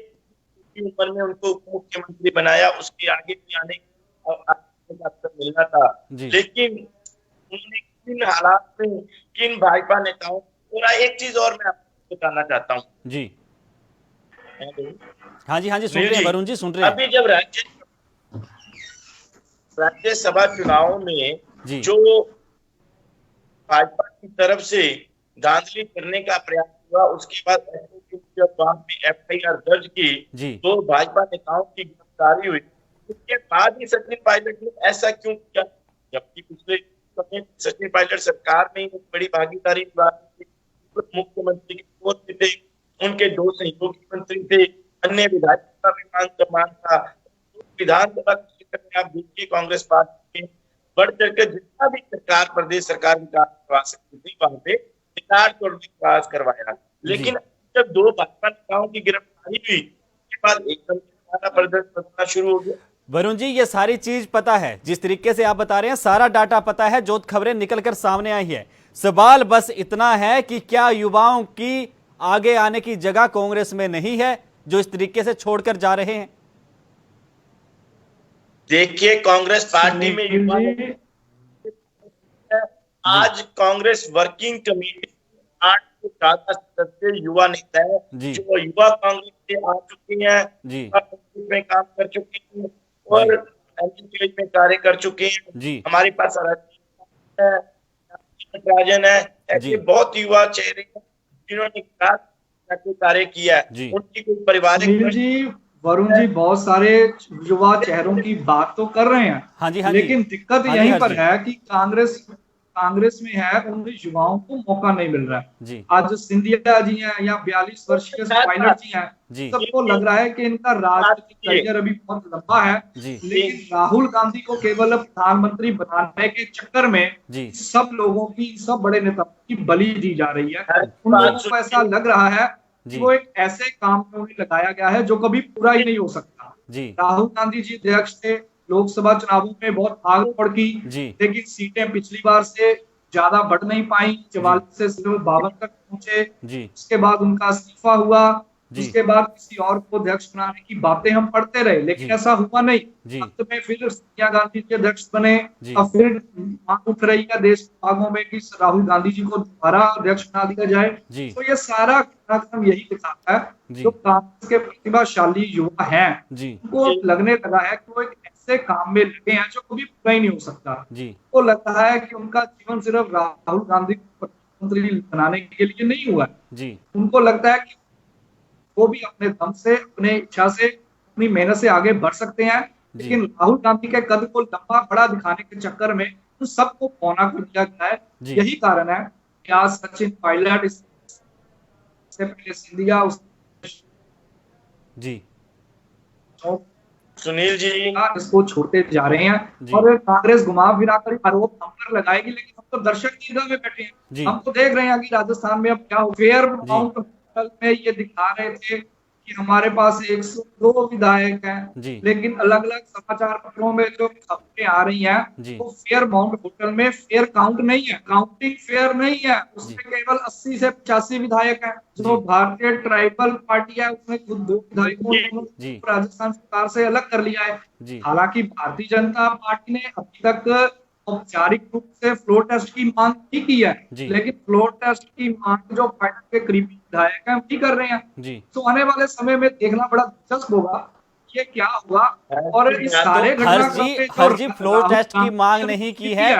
उम्र में उनको उप मुख्यमंत्री बनाया, उसके आगे भी आने का अवसर मिलना था, लेकिन उन्होंने किन हालात में किन भाजपा नेताओं, और एक चीज और मैं आपको बताना चाहता हूँ जी। हाँ जी सुन रहे हैं वरुण जी, सुन रहे हैं। अभी जब राज्यसभा चुनाव में जो भाजपा की तरफ से धांधली करने का प्रयास हुआ, उसके बाद FIR दर्ज की तो भाजपा नेताओं की गिरफ्तारी हुई, उसके बाद ही सचिन पायलट ने ऐसा क्यों किया? जबकि पिछले समय सचिन पायलट सरकार में एक बड़ी भागीदारी मुख्यमंत्री के पद पे थे, उनके 2 सहयोगी मंत्री थे, अन्य विधायकों का भी मान था। विधानसभा में आप देखिए कांग्रेस पार्टी में बढ़ चढ़कर जितना भी सरकार, प्रदेश सरकार विकास करवा सकती थी, वहां पे विकास करवाया। लेकिन जब 2 भाजपा नेताओं की गिरफ्तारी हुई, उसके बाद एकदम प्रदर्शन बनना शुरू हो गया। वरुण जी, ये सारी चीज पता है, जिस तरीके से आप बता रहे हैं सारा डाटा पता है, जो खबरें निकलकर सामने आई है। सवाल बस इतना है कि क्या युवाओं की आगे आने की जगह कांग्रेस में नहीं है, जो इस तरीके से छोड़कर जा रहे हैं? देखिए, कांग्रेस पार्टी में युवा, आज कांग्रेस वर्किंग कमेटी 8 से ज्यादा सदस्य युवा नेता है, जो युवा कांग्रेस से आ चुके हैं, में काम कर चुके हैं और में कार्य कर चुके हैं। हमारे पास राजन है, ऐसे बहुत युवा चेहरे हैं जिन्होंने कार्य किया है। उनकी कोई पारिवारिक वरुण जी बहुत सारे युवा चेहरों की बात तो कर रहे हैं, लेकिन दिक्कत यहीं पर है कि कांग्रेस में है, उन युवाओं को मौका नहीं मिल रहा है। आज सिंधिया जी हैं या 42 वर्षीय पायलट जी हैं, सबको लग रहा है कि इनका राजनीतिक करियर अभी बहुत लंबा है, लेकिन राहुल गांधी को केवल प्रधानमंत्री बनाने के चक्कर में सब लोगों की, सब बड़े नेताओं की बलि दी जा रही है। उन लोगों को ऐसा लग रहा है कि वो एक ऐसे काम में उन्हें लगाया गया है जो कभी पूरा ही नहीं हो सकता। राहुल गांधी जी अध्यक्ष थे, लोकसभा चुनावों में बहुत भाग दौड़ की, लेकिन सीटें पिछली बार से ज्यादा बढ़ नहीं पाई, 44 से सिर्फ 52 तक पहुंचे। उसके बाद उनका इस्तीफा हुआ, उसके बाद किसी और को अध्यक्ष बनाने की बातें हम पढ़ते रहे, लेकिन ऐसा हुआ नहीं। अंत में फिर सोनिया गांधी जी अध्यक्ष बने, अब फिर मांग उठ रही है देश भागों में कि राहुल गांधी जी को दोबारा अध्यक्ष बना दिया जाए। तो ये सारा घटनाक्रम यही दिखाता है, जो कांग्रेस के प्रतिभाशाली युवा हैं, उनको लगने लगा है कि वो एक ऐसे काम में लगे हैं जो कभी पूरा ही नहीं हो सकता। वो लगता है कि उनका जीवन सिर्फ राहुल गांधी को प्रधानमंत्री बनाने के लिए नहीं हुआ है। उनको लगता है कि वो भी अपने दम से, अपने इच्छा से, अपनी मेहनत से आगे बढ़ सकते हैं, लेकिन राहुल गांधी के कद को लंबा बड़ा दिखाने के चक्कर में तो सबको पौना कर दिया गया है। यही कारण है कि आज सचिन पायलट, इससे पहले सिंधिया, सुनील जी इसको छोड़ते जा रहे हैं और कांग्रेस घुमा फिरा कर आरोप हम पर लगाएगी, लेकिन हम तो दर्शक की निगाह में बैठे हैं। हम तो देख रहे हैं कि राजस्थान में अब क्या हो। फेयर माउंट में ये दिखा रहे थे कि हमारे पास 102 विधायक हैं, लेकिन अलग अलग समाचार पत्रों में जो खबरें आ रही हैं, वो फेयर माउंट होटल में फेयर काउंट नहीं है, काउंटिंग फेयर नहीं है। उसमें केवल 80 से 85 विधायक हैं। जो भारतीय ट्राइबल पार्टी है, उसने खुद 2 विधायकों को राजस्थान सरकार से अलग कर लिया है। हालांकि भारतीय जनता पार्टी ने अभी तक औपचारिक रूप से फ्लोर टेस्ट की मांग की है, लेकिन फ्लोर टेस्ट की मांग जो पार्टी के करीबी विधायक हैं भी कर रहे हैं। तो आने वाले समय में देखना बड़ा दिलचस्प होगा ये क्या हुआ। और इस सारे हर जी फ्लोर टेस्ट की मांग नहीं की है।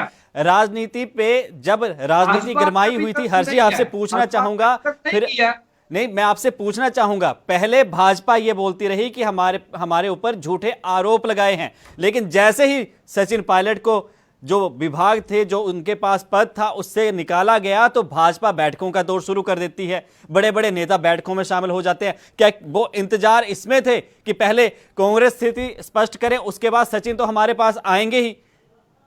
राजनीति पे जब राजनीति गरमाई हुई थी, हर्ष जी आपसे पूछना चाहूंगा, फिर नहीं मैं आपसे पूछना चाहूंगा, पहले भाजपा ये बोलती रही कि हमारे ऊपर झूठे आरोप लगाए हैं, लेकिन जैसे ही सचिन पायलट को जो विभाग थे, जो उनके पास पद था, उससे निकाला गया तो भाजपा बैठकों का दौर शुरू कर देती है। बड़े बड़े नेता बैठकों में शामिल हो जाते हैं। क्या वो इंतजार इसमें थे कि पहले कांग्रेस स्थिति स्पष्ट करें, उसके बाद सचिन तो हमारे पास आएंगे ही?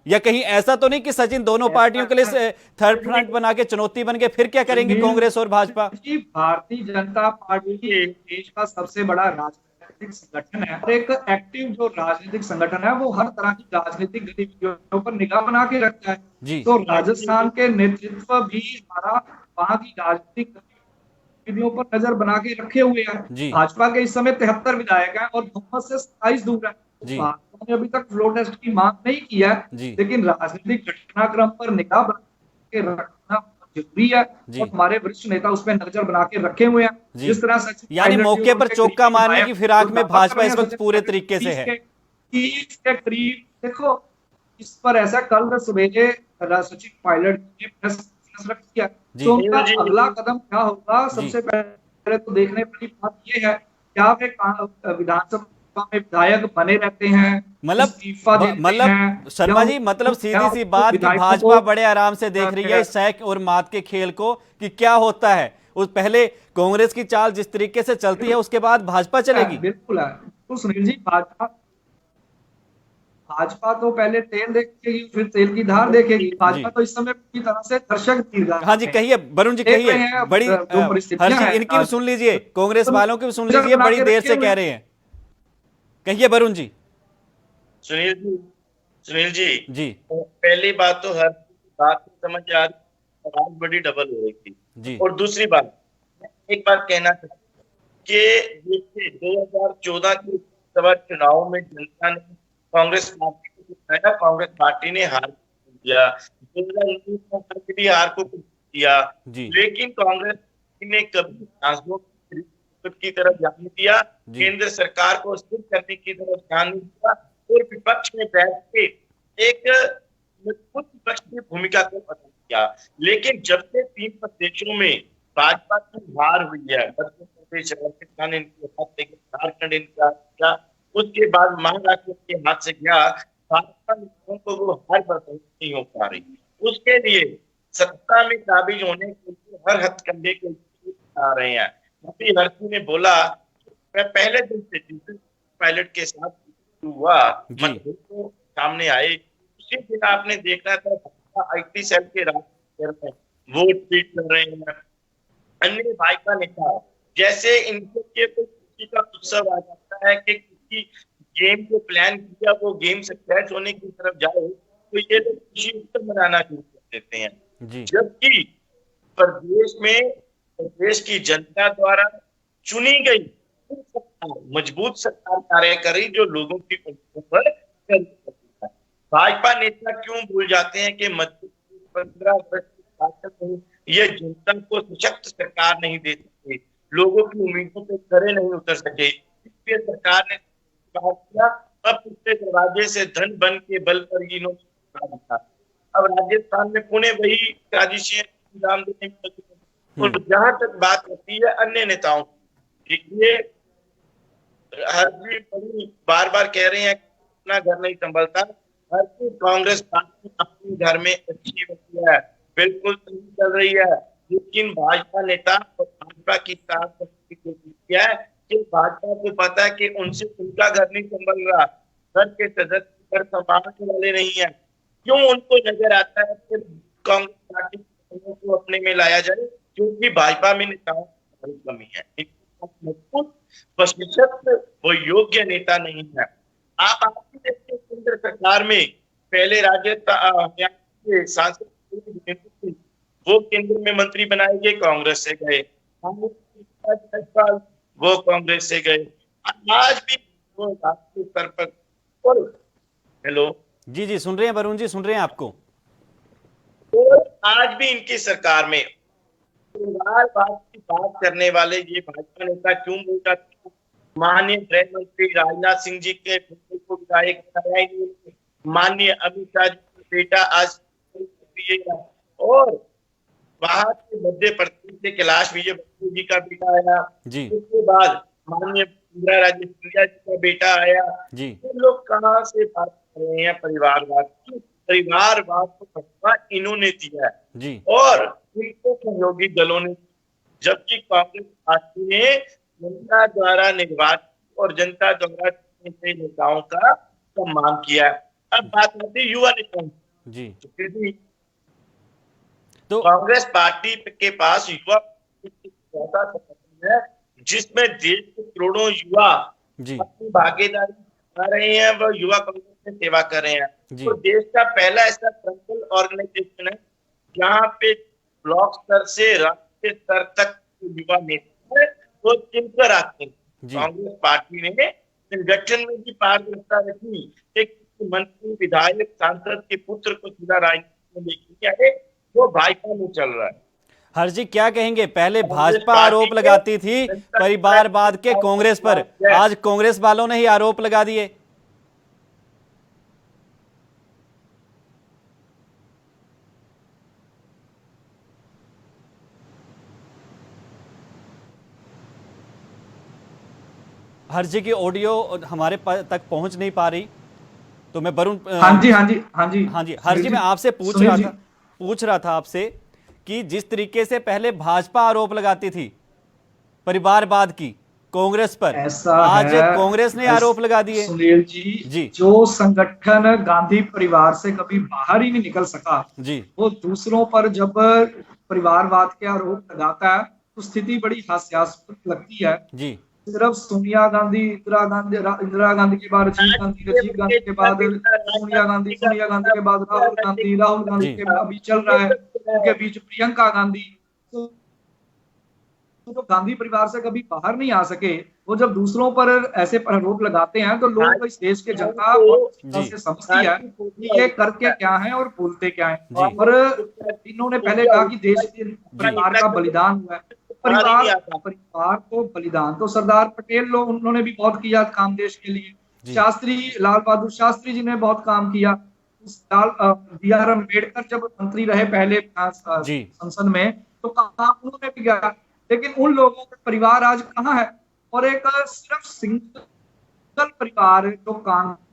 या कहीं ऐसा तो नहीं कि सचिन दोनों पार्टियों के लिए थर्ड फ्रंट बना के चुनौती बन गए, फिर क्या करेंगे कांग्रेस और भाजपा? भारतीय जनता पार्टी देश का सबसे बड़ा राजनीतिक संगठन है और एक एक्टिव जो राजनीतिक संगठन है वो हर तरह की राजनीतिक गतिविधियों पर निगाह बना के रखता है। तो राजस्थान के नेतृत्व भी हमारा वहां की राजनीतिक गतिविधियों पर नजर बना के रखे हुए हैं। भाजपा के इस समय 73 विधायक हैं और बहुमत से 27 दूर है। भाजपा ने अभी तक फ्लोर टेस्ट की मांग नहीं की है, लेकिन राजनीतिक घटनाक्रम पर निगाह बना के रखना जरूरी है और हमारे वरिष्ठ नेता उसमें नजर बना के रखे हुए हैं। जिस तरह से यानी मौके पर चौका मारने की फिराक में भाजपा इस वक्त पूरे तरीके से है। 30 के करीब देखो इस पर ऐसा कल सवेरे सचिन पायलट ने प्रेस रख दिया, तो उनका अगला कदम क्या होगा? सबसे पहले तो देखने वाली बात ये है क्या वे विधानसभा में विधायक बने रहते हैं, मतलब शर्मा जी, मतलब सीधी सी बात कि भाजपा बड़े आराम से देख रही है इस सैक और मात के खेल को कि क्या होता है। उस पहले कांग्रेस की चाल जिस तरीके से चलती है उसके बाद भाजपा चलेगी। बिल्कुल है। तो सुनील जी, भाजपा तो पहले तेल देखेगी फिर तेल की धार देखेगी। भाजपा तो इस समय पूरी तरह से दर्शक। हाँ जी, कहिए वरुण जी, कहिए। बड़ी इनकी भी सुन लीजिए, कांग्रेस वालों की भी सुन लीजिए, बड़ी देर से कह रहे हैं। कहिए वरुण जी। सुनील जी पहली बात तो हर बात समझ आ रही, आवाज बड़ी डबल हो रही थी। और दूसरी बात, एक बात कहना चाहता हूँ कि 2014 के लोकसभा चुनाव में जनता ने कांग्रेस पार्टी को जिताया, कांग्रेस पार्टी ने हार दिया। 2019 में भी हार को दिया, लेकिन कांग्रेस ने कभी सांसदों की तरफ ध्यान नहीं दिया, केंद्र सरकार को स्थिर करने की तरफ ध्यान नहीं दिया और विपक्ष में बैठ के एक मजबूत विपक्ष की भूमिका को पसंद किया। लेकिन जब से 3 प्रदेशों में भाजपा की हार हुई है, मध्य प्रदेश, राजस्थान इनके हाथ से, झारखंड इनका किया, उसके बाद महाराष्ट्र के हाथ से गया, भाजपा नेताओं को वो हार बर्दाश्त नहीं हो पा रही। उसके लिए सत्ता में काबिज होने के लिए हर हथकंडे के आ रहे हैं। अभी हर्षी ने बोला, मैं पहले दिन से पायलट के साथ हुआ मतभेद तो सामने आए, उसी दिन आपने देखा था IT सेल के राज्य वोट ट्वीट कर रहे हैं। अन्य भाजपा नेता जैसे इनके खुशी का उत्सव आ जाता है कि किसी गेम को प्लान किया, वो गेम सक्सेस होने की तरफ जाए, तो ये लोग खुशी उत्सव मनाना शुरू कर देते हैं। जबकि प्रदेश में देश की जनता द्वारा चुनी गई मजबूत सरकार कार्य करी जो लोगों की पर भाजपा नेता क्यों भूल जाते हैं कि 15 वर्ष ये जनता को सशक्त सरकार नहीं दे सके, लोगों की उम्मीदों पे खरे नहीं उतर सके, इसलिए सरकार ने किया अब पिछले दरवाजे से धन बन के बल पर इन्होंने अब राजस्थान में पुणे वही साजिशें अंजाम देने में। और जहां तक बात होती है अन्य नेताओं की, देखिए हर भी बार बार कह रहे हैं अपना घर नहीं संभलता, हर की कांग्रेस पार्टी अपने घर में अच्छी होती है, बिल्कुल सही चल रही है, लेकिन भाजपा नेता और भाजपा की कोशिश है कि भाजपा को पता है कि उनसे उनका घर नहीं संभल रहा, घर के सदस्य घर संभालने वाले नहीं है। क्यों उनको नजर आता है कि कांग्रेस पार्टी को अपने में लाया जाए, क्योंकि भाजपा में नेताओं की कमी है, वो योग्य नेता नहीं है। आप आपकी देखिए केंद्र सरकार में पहले राजस्थान के सांसद वो केंद्र में मंत्री बनाए गए, कांग्रेस से गए, वो कांग्रेस से गए, आज भी वो राष्ट्रीय स्तर पर। हेलो जी सुन रहे हैं वरुण जी, सुन रहे हैं आपको। तो आज भी इनकी सरकार में परिवार बात की बात करने वाले ये भाजपा नेता क्यों बोल जाते हैं? माननीय गृह मंत्री राजनाथ सिंह जी के बेटे को विधायक बनाया ही नहीं, माननीय अमित शाह जी का बेटा आज और बाहर से मध्य प्रदेश से कैलाश विजयवर्गीय जी का बेटा आया, उसके बाद माननीय इंदिरा राजे सिंधिया जी का बेटा आया। ये लोग कहाँ से बात कर रहे हैं परिवारवाद की? परिवारवाद को बढ़ावा इन्होंने दिया है और इनको सहयोगी दलों ने, जबकि कांग्रेस पार्टी ने जनता द्वारा निर्वाचित और जनता द्वारा चुने गए नेताओं का सम्मान किया। अब बात होती है युवा नेताओं जी। की। तो कांग्रेस पार्टी के पास युवा ऐसा संगठन है जिसमें देश के करोड़ों युवा जी अपनी भागीदारी कर रहे हैं, वह युवा कांग्रेस में सेवा कर रहे हैं। जी तो देश का पहला ऐसा सेंट्रल ऑर्गेनाइजेशन है जहाँ पे ब्लॉक स्तर से राष्ट्रीय स्तर तक युवा नेता है वो चुनकर आते हैं। जी कांग्रेस पार्टी ने संगठन में भी पारदर्शिता रखी। एक मंत्री, विधायक, सांसद के पुत्र को सीधा राजनीति में लेके आए, वो भाजपा में चल रहा है। हर जी क्या कहेंगे, पहले कांग्रेस भाजपा पार्टी आरोप के लगाती थी जनता परिवारवाद के कांग्रेस पर, आज कांग्रेस वालों ने ही आरोप लगा दिए। हर जी की ऑडियो हमारे तक पहुंच नहीं पा रही, तो मैं वरुण हाँ जी हाँ जी हाँ जी हाँ जी हर जी मैं आपसे पूछ रहा था आपसे कि जिस तरीके से पहले भाजपा आरोप लगाती थी परिवारवाद की कांग्रेस पर, ऐसा आज है, कांग्रेस ने आरोप लगा दिए। सुनील जी जो संगठन गांधी परिवार से कभी बाहर ही नहीं निकल सका जी वो दूसरों पर जब परिवारवाद के आरोप लगाता है तो स्थिति बड़ी हास्यास्पद लगती है। जी सिर्फ सोनिया गांधी, इंदिरा गांधी के बाद राजीव गांधी के बाद सोनिया गांधी के बाद राहुल गांधी के बाद अभी चल रहा है, उनके बीच प्रियंका गांधी। तो गांधी परिवार से कभी बाहर नहीं आ सके, वो जब दूसरों पर ऐसे आरोप लगाते हैं तो लोग, इस देश के जनता से समझती है कि ये करके क्या है और बोलते क्या है। और इन्होंने पहले कहा कि देश के परिवार का बलिदान हुआ है। परिवार को बलिदान तो सरदार पटेल लोग, उन्होंने भी बहुत किया काम देश के लिए। शास्त्री, लाल बहादुर शास्त्री जी ने बहुत काम किया। बी.आर. अम्बेडकर जब मंत्री रहे पहले संसद में तो काम उन्होंने भी किया, लेकिन उन लोगों का परिवार आज कहाँ है? और एक सिर्फ सिंगल परिवार जो कांग्रेस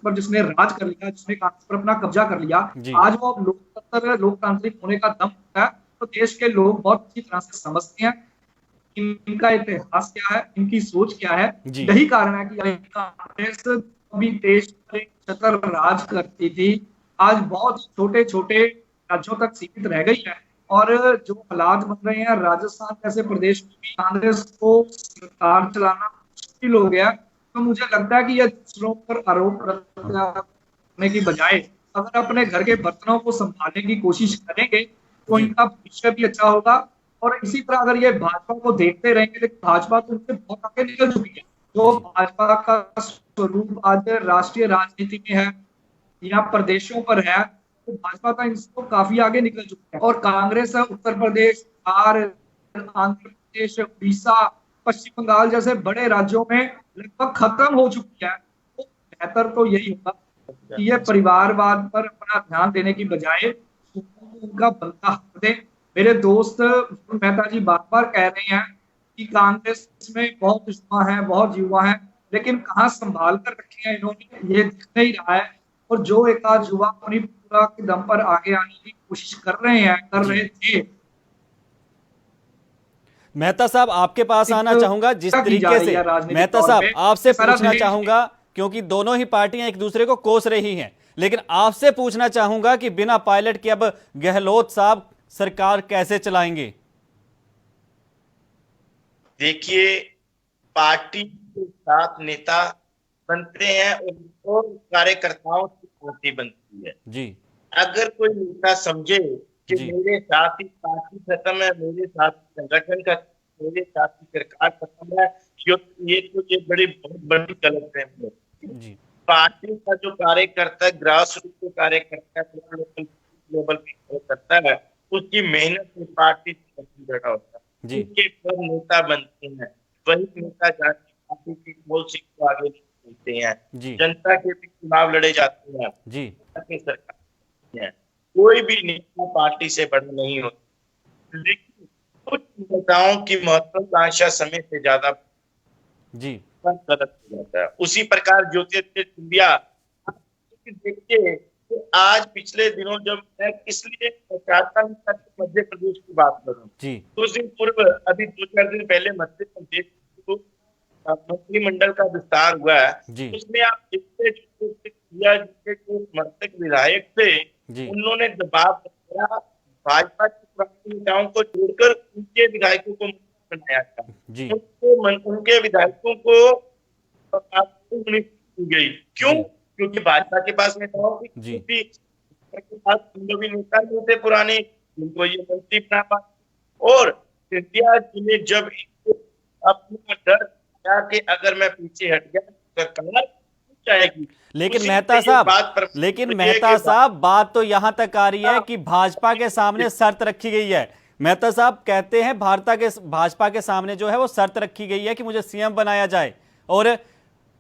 पर जिसने राज कर लिया, जिसने कांग्रेस पर अपना कब्जा कर लिया, आज वो लोकतांत्रिक होने का दम है। तो देश के लोग बहुत अच्छी तरह से समझते हैं इनका इतिहास क्या है, इनकी सोच क्या है। यही कारण है कि कांग्रेस अभी देश पर एक छतर राज करती थी, आज बहुत छोटे छोटे राज्यों तक सीमित रह गई है। और जो हालात बन रहे हैं राजस्थान जैसे प्रदेश में भी कांग्रेस को सरकार चलाना मुश्किल हो गया। तो मुझे लगता है कि यह दूसरों पर आरोप करने की बजाय अगर अपने घर के बर्तनों को संभालने की कोशिश करेंगे तो इनका भविष्य भी अच्छा होगा। और इसी तरह अगर ये भाजपा को देखते रहेंगे, लेकिन भाजपा तो उनसे बहुत आगे निकल चुकी है। जो भाजपा का स्वरूप आज राष्ट्रीय राजनीति में है या प्रदेशों पर है, तो भाजपा का इसको काफी आगे निकल चुका है। और कांग्रेस उत्तर प्रदेश, बिहार, आंध्र प्रदेश, उड़ीसा, पश्चिम बंगाल जैसे बड़े राज्यों में लगभग खत्म हो चुकी है। तो बेहतर तो यही होगा कि ये परिवारवाद पर अपना ध्यान देने की बजाय उनका बनता हक दे। मेरे दोस्त मेहता जी बार बार कह रहे हैं कि कांग्रेस में बहुत युवा हैं, लेकिन कहाँ संभाल कर रखे हैं इन्होंने, ये दिख नहीं रहा है। और जो एक आध युवा अपनी पूरा के दम पर आगे आने की कोशिश कर रहे थे। मेहता साहब आपके पास आना चाहूंगा, जिस तरीके से मेहता साहब आपसे पूछना चाहूंगा, क्योंकि दोनों ही पार्टियां एक दूसरे को कोस रही हैं, लेकिन आपसे पूछना चाहूंगा कि बिना पायलट के अब गहलोत साहब सरकार कैसे चलाएंगे? देखिए, पार्टी के साथ नेता बनते हैं और कार्यकर्ताओं की पार्टी बनती है जी। अगर कोई नेता समझे कि मेरे साथ ही पार्टी खत्म है, मेरे साथ संगठन का, मेरे साथ ही सरकार खत्म है, ये बड़ी बहुत बड़ी गलतफहमी है। पार्टी का जो कार्यकर्ता, ग्रास रूट के कार्यकर्ता, लेवल पे कार्यकर्ता है, उसकी मेहनत में पार्टी जुड़ा होता है, उसके पर नेता बनते हैं। वही नेता जाके पार्टी की गोल सीट को आगे चलते हैं, जनता के भी चुनाव लड़े जाते हैं जी। सरकार कोई भी नेता पार्टी से बड़ा नहीं होता, लेकिन कुछ नेताओं की महत्वाकांक्षा समय से ज्यादा जी गलत हो जाता है। उसी प्रकार ज्योतिरादित्य सिंधिया देखिए, तो आज पिछले दिनों जब मैं इसलिए चाहता हूँ मध्य प्रदेश की बात करूं जी, कुछ दिन पूर्व, अभी 2-4 दिन पहले मध्य प्रदेश को मंत्रिमंडल का विस्तार हुआ है, जी उसमें आप देखते जो समर्थक विधायक थे, उन्होंने दबाव बनाया, भाजपा के पुराने नेताओं को छोड़कर उनके विधायकों को मंत्री बनाया था। उनके विधायकों को दी गई। क्यों? क्योंकि भाजपा के पास नेताओं की थी, के पास भी नेता नहीं थे पुराने, उनको ये मंत्री बना पाते। और सिंधिया जी ने जब अपना डर किया कि अगर मैं पीछे हट गया सरकार जाएगी। लेकिन मेहता साहब बात तो यहां तक आ रही है कि भाजपा के सामने शर्त रखी गई है। मेहता साहब कहते हैं भाजपा के सामने जो है वो शर्त रखी गई है कि मुझे सीएम बनाया जाए, और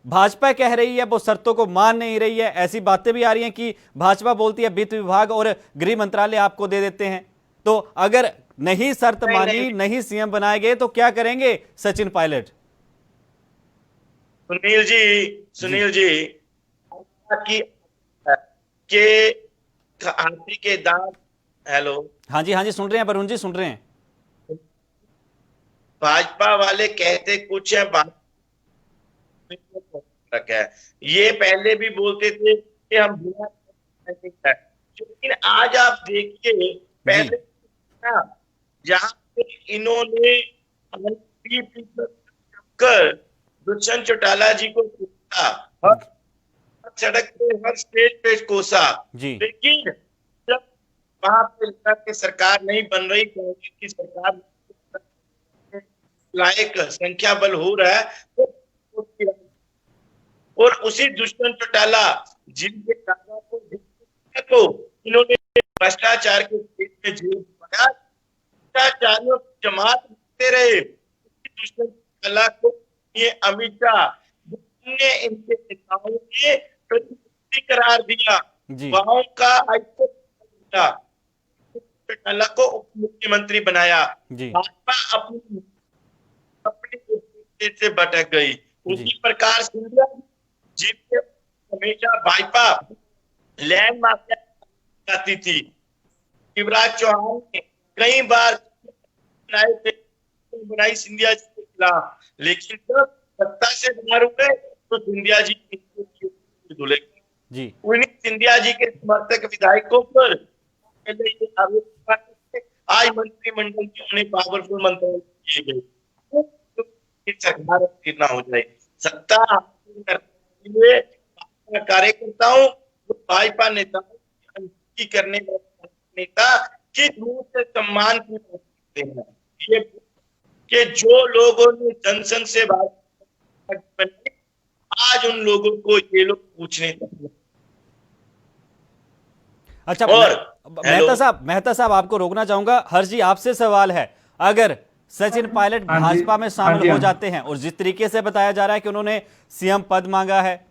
भाजपा कह रही है वो शर्तों को मान नहीं रही है। ऐसी बातें भी आ रही हैं कि भाजपा बोलती है वित्त विभाग और गृह मंत्रालय आपको दे देते हैं। तो अगर नहीं शर्त मानी, नहीं सीएम बनाए गए तो क्या करेंगे सचिन पायलट? सुनील जी के हाथी के दांत। हेलो, हाँ जी सुन रहे हैं वरुण जी, सुन रहे हैं। भाजपा वाले कहते कुछ है, बात है। ये पहले भी बोलते थे कि हम बुरा, लेकिन आज आप देखिए पहले जहां पे इन्होंने दुष्यंत चौटाला जी को कोसा, हर सड़क पे हर स्टेज पे कोसा, लेकिन जब वहां पे लगा कि सरकार नहीं बन रही, कांग्रेस की सरकार लायक संख्या बल हो रहा है, तो और उसी दुष्यंत चौटाला जिनके दादा को इन्होंने भ्रष्टाचार के केस में जेल बनाया, भ्रष्टाचारियों की जमात करते रहे। दुष्यंत चौटाला को ये अमित शाह ने इनके नेताओं ने प्रतिनिधि करार दिया, वहां का चौटाला को उप मुख्यमंत्री बनाया। भाजपा अपनी से भटक गई। उसी प्रकार सिंधिया जी हमेशा भाजपा लैंड माफिया जाती थी। शिवराज चौहान ने कई बार बनाई सिंधिया जी के खिलाफ, लेकिन जब सत्ता से बाहर हुए तो सिंधिया जी धुले जी। उन्हीं सिंधिया जी के समर्थक विधायकों पर आरोप आज मंत्रिमंडल में उन्हें पावरफुल मंत्री किए गए। सरकार ना हो जाए, सत्ता हुए कार्यकर्ताओं, भाजपा नेताओं की करने वाले नेता किस मुंह से सम्मान की बात करते हैं, ये कि जो लोगों ने जनसंघ से बात आज उन लोगों को ये लोग पूछने चाहिए। अच्छा, मेहता साहब आपको रोकना चाहूंगा। हर्ष जी आपसे सवाल है, अगर सचिन पायलट भाजपा में शामिल हो जाते हैं और जिस तरीके से बताया जा रहा है कि उन्होंने सीएम पद मांगा है,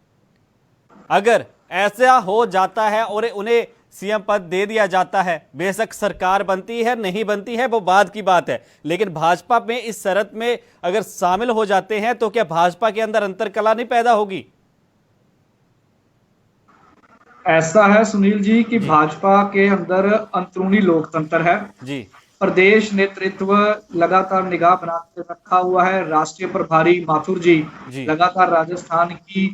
अगर ऐसा हो जाता है और उन्हें सीएम पद दे दिया जाता है, बेशक सरकार बनती है नहीं बनती है वो बाद की बात है, लेकिन भाजपा में इस शर्त में अगर शामिल हो जाते हैं तो क्या भाजपा के अंदर अंतरकलह नहीं पैदा होगी? ऐसा है सुनील जी कि भाजपा के अंदर अंदरूनी लोकतंत्र है जी। प्रदेश नेतृत्व लगातार निगाह बनाकर रखा हुआ है। राष्ट्रीय प्रभारी माथुर जी लगातार राजस्थान की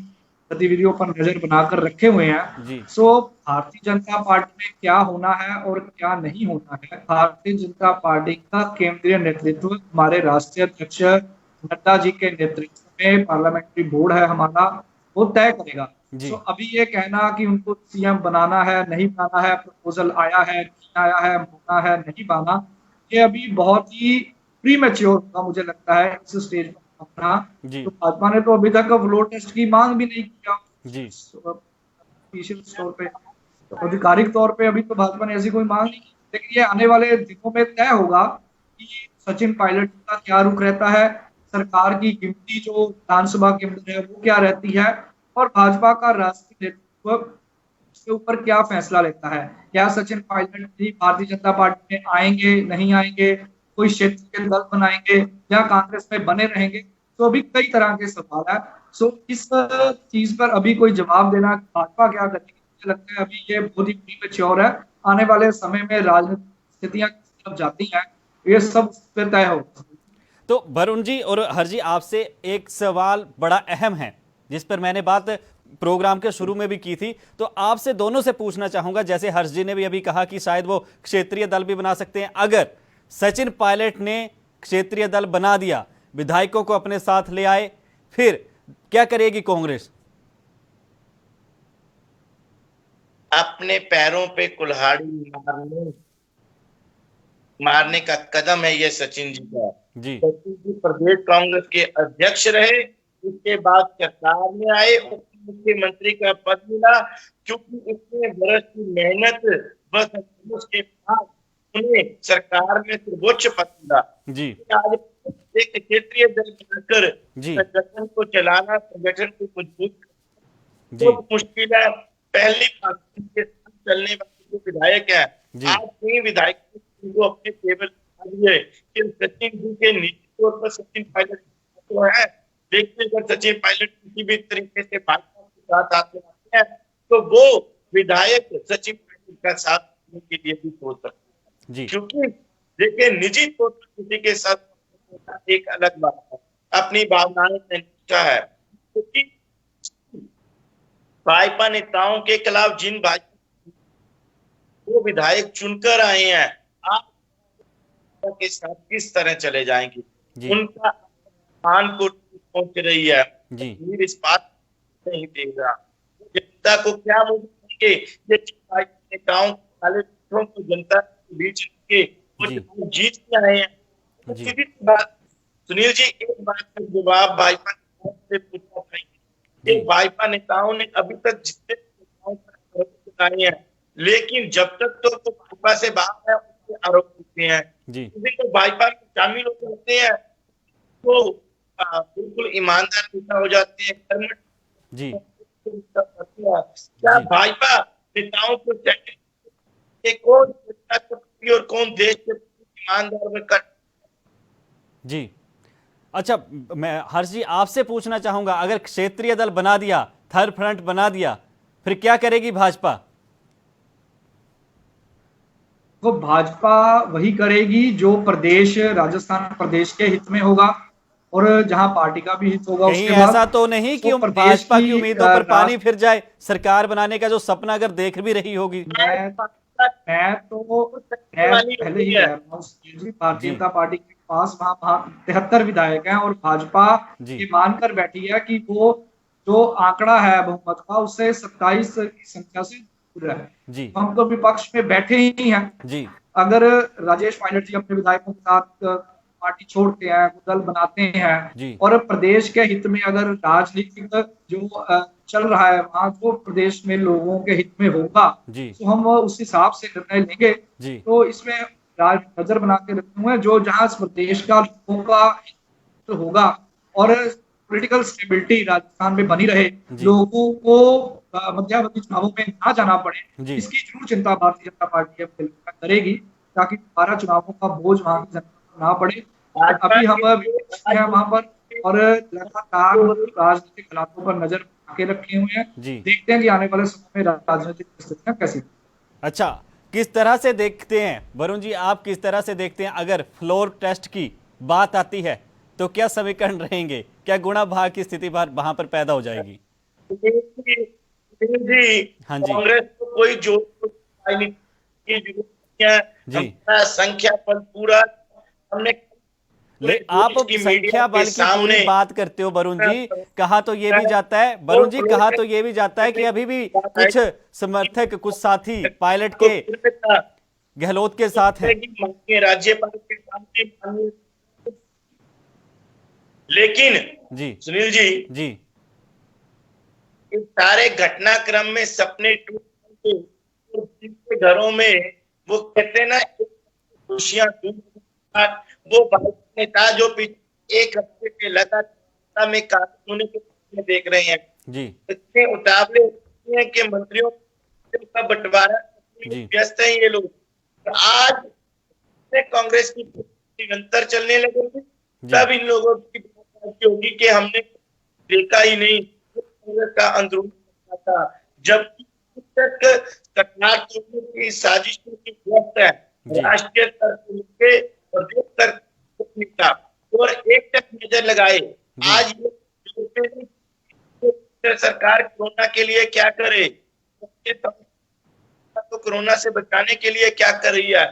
गतिविधियों पर नजर बनाकर रखे हुए हैं। सो भारतीय जनता पार्टी में क्या होना है और क्या नहीं होना है, भारतीय जनता पार्टी का केंद्रीय नेतृत्व हमारे राष्ट्रीय अध्यक्ष नड्डा जी के नेतृत्व में पार्लियामेंट्री बोर्ड है हमारा, वो तय करेगा। तो अभी ये कहना कि उनको सीएम बनाना है नहीं बनाना है, प्रपोजल आया है नहीं आया है, माना है नहीं माना, ये अभी बहुत ही प्रीमैच्योर होगा मुझे लगता है इस स्टेज पर अपना। तो भाजपा ने तो अभी तक फ्लोर टेस्ट की मांग भी नहीं किया जी ऑफिशियल तौर पे, तो आधिकारिक तौर पे अभी तो भाजपा ने ऐसी कोई मांग नहीं की, लेकिन ये आने वाले दिनों में तय होगा कि सचिन पायलट का क्या रुख रहता है, सरकार की गिनती जो विधानसभा के अंदर है वो क्या रहती है, और भाजपा का राष्ट्रीय नेतृत्व इसके ऊपर क्या फैसला लेता है। क्या सचिन पायलट भी भारतीय जनता पार्टी में आएंगे नहीं आएंगे, कोई क्षेत्र के दल बनाएंगे या कांग्रेस में बने रहेंगे, तो अभी कई तरह के सवाल है। सो इस चीज पर अभी कोई जवाब देना भाजपा क्या करेगी, मुझे लगता है अभी ये बहुत ही प्रीमैच्योर है। आने वाले समय में राजनीतिक स्थितियां किस तरफ जाती हैं ये सब तय होगा। तो वरुण जी और हर जी, आपसे एक सवाल बड़ा अहम है जिस पर मैंने बात प्रोग्राम के शुरू में भी की थी, तो आपसे दोनों से पूछना चाहूंगा। जैसे हर्ष जी ने भी अभी कहा कि शायद वो क्षेत्रीय दल भी बना सकते हैं, अगर सचिन पायलट ने क्षेत्रीय दल बना दिया, विधायकों को अपने साथ ले आए, फिर क्या करेगी कांग्रेस? अपने पैरों पे कुल्हाड़ी मारने का कदम है ये सचिन जी का। जी सचिन जी प्रदेश कांग्रेस के अध्यक्ष रहे, उसके बाद सरकार में आए, मुख्यमंत्री का पद मिला, क्योंकि इतने वर्ष की मेहनत व संघर्ष के बाद उन्हें सरकार में सर्वोच्च पद मिला। जी आज एक क्षेत्रीय दल बनाकर जी संगठन को चलाना, संगठन को मजबूत जी बहुत मुश्किल है। पहली बात, के साथ चलने वाले जो विधायक है, जी आज कई विधायक को अपने टेबल दिए कि सचिन जी के निजी तौर पर सचिन पायलट तो है, लेकिन अगर सचिन पायलट किसी भी तरीके से भाजपा के साथ आते हैं तो वो विधायक सचिन पायलट का साथ देने के लिए भी सोच सकते जी हैं। क्योंकि देखिए, निजी तौर पर किसी के साथ एक अलग बात है, अपनी भावनाएं निष्ठा है, क्योंकि भाजपा नेताओं के खिलाफ जिन भाजपा वो विधायक चुनकर आए हैं, आप के साथ किस तरह चले जाएंगे? उनका मान को पहुंच रही है जी इस बात नहीं देख रहा। जनता को क्या बोलेंगे? ये नेताओं वाले को जनता के बीच के वो जीत के आए हैं। सीधी बात सुनील जी, एक बात का जवाब भाजपा से पूछना चाहिए। भाजपा नेताओं ने अभी तक जितने नेताओं पर आरोप लगाए हैं, लेकिन जब तक तो भाजपा से बाहर है उसके आरोप होते हैं। तो भाजपा में शामिल हो जाते हैं तो बिल्कुल ईमानदार नेता हो जाते हैं, कर्मठ जी। क्या भाजपा नेताओं को चाहिए कि कौन और कौन देश के ईमानदार कर? जी अच्छा, मैं हर्ष जी आपसे पूछना चाहूंगा, अगर क्षेत्रीय दल बना दिया, थर्ड फ्रंट बना दिया, फिर क्या करेगी भाजपा? तो भाजपा वही करेगी जो प्रदेश, राजस्थान प्रदेश के हित में होगा और जहां पार्टी का भी हित होगा। कहीं ऐसा तो नहीं कि भाजपा की उम्मीदों पर पानी फिर जाए, सरकार बनाने का जो सपना अगर देख भी रही होगी? मैं पहले ही कह रहा हूँ, भारतीय जनता पार्टी के पास वहां 73 विधायक हैं और भाजपा ये मानकर बैठी है कि वो जो आंकड़ा है बहुमत का, उससे 27 की संख्या से दूर है। हम तो विपक्ष में बैठे ही हैं जी। अगर राजेश पायलट जी अपने विधायकों के साथ पार्टी छोड़ते हैं, दल बनाते हैं और प्रदेश के हित में अगर राजनीतिक जो चल रहा है वहां जो प्रदेश में लोगों के हित में होगा तो हम उस हिसाब से निर्णय लेंगे। तो इसमें नजर बना के रखे हुए जो जहां प्रदेश का लोगों का हित होगा और पॉलिटिकल स्टेबिलिटी राजस्थान में बनी रहे, लोगों को मध्यावधि चुनावों में ना जाना पड़े, इसकी जरूर चिंता भारतीय जनता पार्टी करेगी ताकि दोबारा चुनावों का बोझ वहां की जनता को ना पड़े। अभी हम वहां पर और लगातार राजनीतिक हालातों पर नजर के रखे हुए हैं, देखते हैं कि आने वाले समय में राजनीतिक स्थितियां कैसी। अच्छा, किस तरह से देखते हैं वरुण जी, आप किस तरह से देखते हैं अगर फ्लोर टेस्ट की बात आती है तो क्या समीकरण रहेंगे? क्या गुणा भाग की स्थिति वहां पर पैदा हो जाएगी? हाँ जी, कांग्रेस को कोई जोर की जरूरत नहीं है, संख्या पर पूरा हमने आप संख्या बल की पूरी बात करते हो वरुण जी, कहा तो ये भी जाता है वरुण जी, कहा तो ये भी जाता है कि अभी भी कुछ समर्थक, कुछ साथी पायलट के, गहलोत के साथ हैं। राज्यपाल के सामने, लेकिन जी सुनील जी इस सारे घटनाक्रम में सपने टूट घरों में वो कहते हैं ना, खुशियां वो भाजपा नेता जो पिछले एक हफ्ते के लगातार में काबिज होने के देख रहे हैं जी, इतने उतावले हैं कि मंत्रियों का बंटवारा व्यस्त है ये लोग। आज कांग्रेस की निरंतर चलने लगेगी, तब इन लोगों की होगी कि हमने देखा ही नहीं कांग्रेस का अंदरूनी था, जबकि सरकार की साजिशों की व्यस्त है, राष्ट्रीय स्तर से प्रदेश स्तर और एक तक नजर लगाए। आज ये सरकार कोरोना के लिए क्या करे, तो कोरोना से बचाने के लिए क्या कर रही है।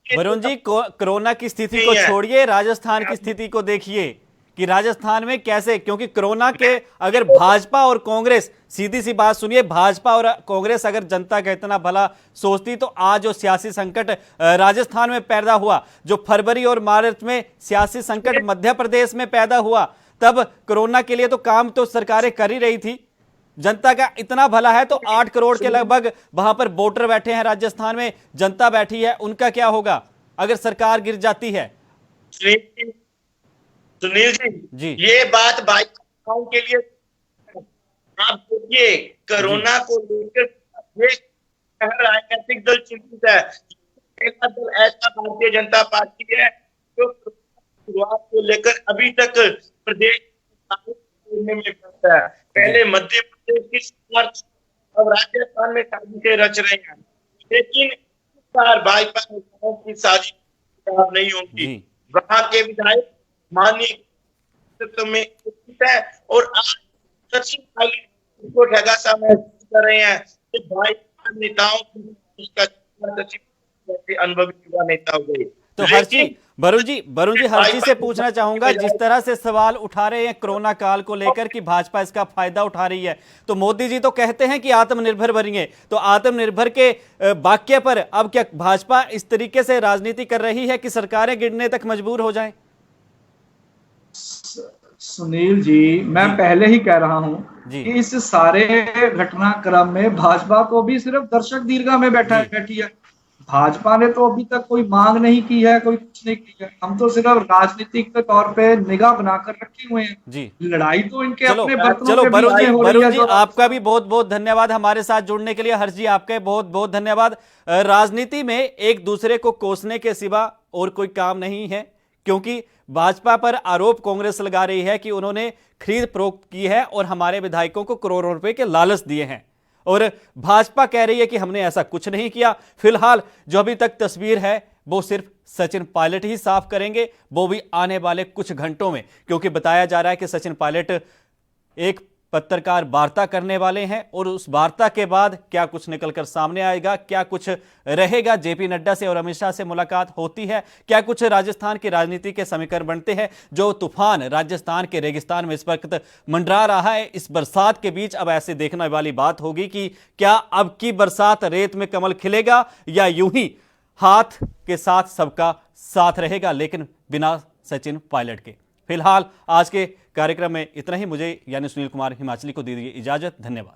वरुण जी, कोरोना की स्थिति को छोड़िए, राजस्थान की स्थिति को देखिए कि राजस्थान में कैसे, क्योंकि कोरोना के अगर भाजपा और कांग्रेस, सीधी सी बात सुनिए, भाजपा और कांग्रेस अगर जनता का इतना भला सोचती तो आज जो सियासी संकट राजस्थान में पैदा हुआ, जो फरवरी और मार्च में सियासी संकट मध्य प्रदेश में पैदा हुआ, तब कोरोना के लिए तो काम तो सरकारें कर ही रही थी। जनता का इतना भला है तो 8 करोड़ के लगभग वहां पर वोटर बैठे हैं राजस्थान में, जनता बैठी है, उनका क्या होगा अगर सरकार गिर जाती है? सुनील जी, ये बात भाजपा के लिए, आप देखिए कोरोना को लेकर राजनीतिक दल चिंतित है। पहला दल ऐसा भारतीय जनता पार्टी है जो शुरुआत को लेकर अभी तक प्रदेश में फंसा है। पहले मध्य प्रदेश की सरकार, अब राजस्थान में साजिशें रच रहे हैं, लेकिन इस बार भाजपा की साजिश नहीं होगी। वहां के विधायक माननीय में है और आज सचिन पायलट को ठगा सा महसूस कर रहे हैं कि भाजपा नेताओं की सचिव अनुभवी युवा नेता हो गए। तो वरुण जी हर्षी से पूछना चाहूंगा, जिस तरह से सवाल उठा रहे हैं कोरोना काल को लेकर कि भाजपा इसका फायदा उठा रही है, तो मोदी जी तो कहते हैं कि आत्मनिर्भर बनिए, तो आत्मनिर्भर के वाक्य पर अब क्या भाजपा इस तरीके से राजनीति कर रही है कि सरकारें गिरने तक मजबूर हो जाएं? सुनील जी, मैं पहले ही कह रहा हूं कि इस सारे घटनाक्रम में भाजपा को भी सिर्फ दर्शक दीर्घा में बैठी है। भाजपा ने तो अभी तक कोई मांग नहीं की है, कोई कुछ नहीं किया। हम तो सिर्फ राजनीतिक के तौर पे निगाह बनाकर रखे हुए हैं जी। लड़ाई तो इनके अपने बर्तनों के बीच में हो रही है। वरुण जी, आपका भी बहुत बहुत धन्यवाद हमारे साथ जुड़ने के लिए। हर्ष जी, आपका बहुत बहुत धन्यवाद। राजनीति में एक दूसरे को कोसने के सिवा और कोई काम नहीं है, क्योंकि भाजपा पर आरोप कांग्रेस लगा रही है कि उन्होंने खरीद फरोख्त की है और हमारे विधायकों को करोड़ों रुपए के लालच दिए हैं, और भाजपा कह रही है कि हमने ऐसा कुछ नहीं किया। फिलहाल जो अभी तक तस्वीर है वो सिर्फ सचिन पायलट ही साफ करेंगे, वो भी आने वाले कुछ घंटों में, क्योंकि बताया जा रहा है कि सचिन पायलट एक पत्रकार वार्ता करने वाले हैं और उस वार्ता के बाद क्या कुछ निकलकर सामने आएगा, क्या कुछ रहेगा। जेपी नड्डा से और अमित शाह से मुलाकात होती है, क्या कुछ राजस्थान की राजनीति के समीकरण बनते हैं। जो तूफान राजस्थान के रेगिस्तान में इस वक्त मंडरा रहा है, इस बरसात के बीच अब ऐसे देखने वाली बात होगी कि क्या अब की बरसात रेत में कमल खिलेगा या यूं ही हाथ के साथ सबका साथ रहेगा, लेकिन बिना सचिन पायलट के। फिलहाल आज के कार्यक्रम में इतना ही। मुझे यानी सुनील कुमार हिमाचली को दीजिए इजाजत। धन्यवाद।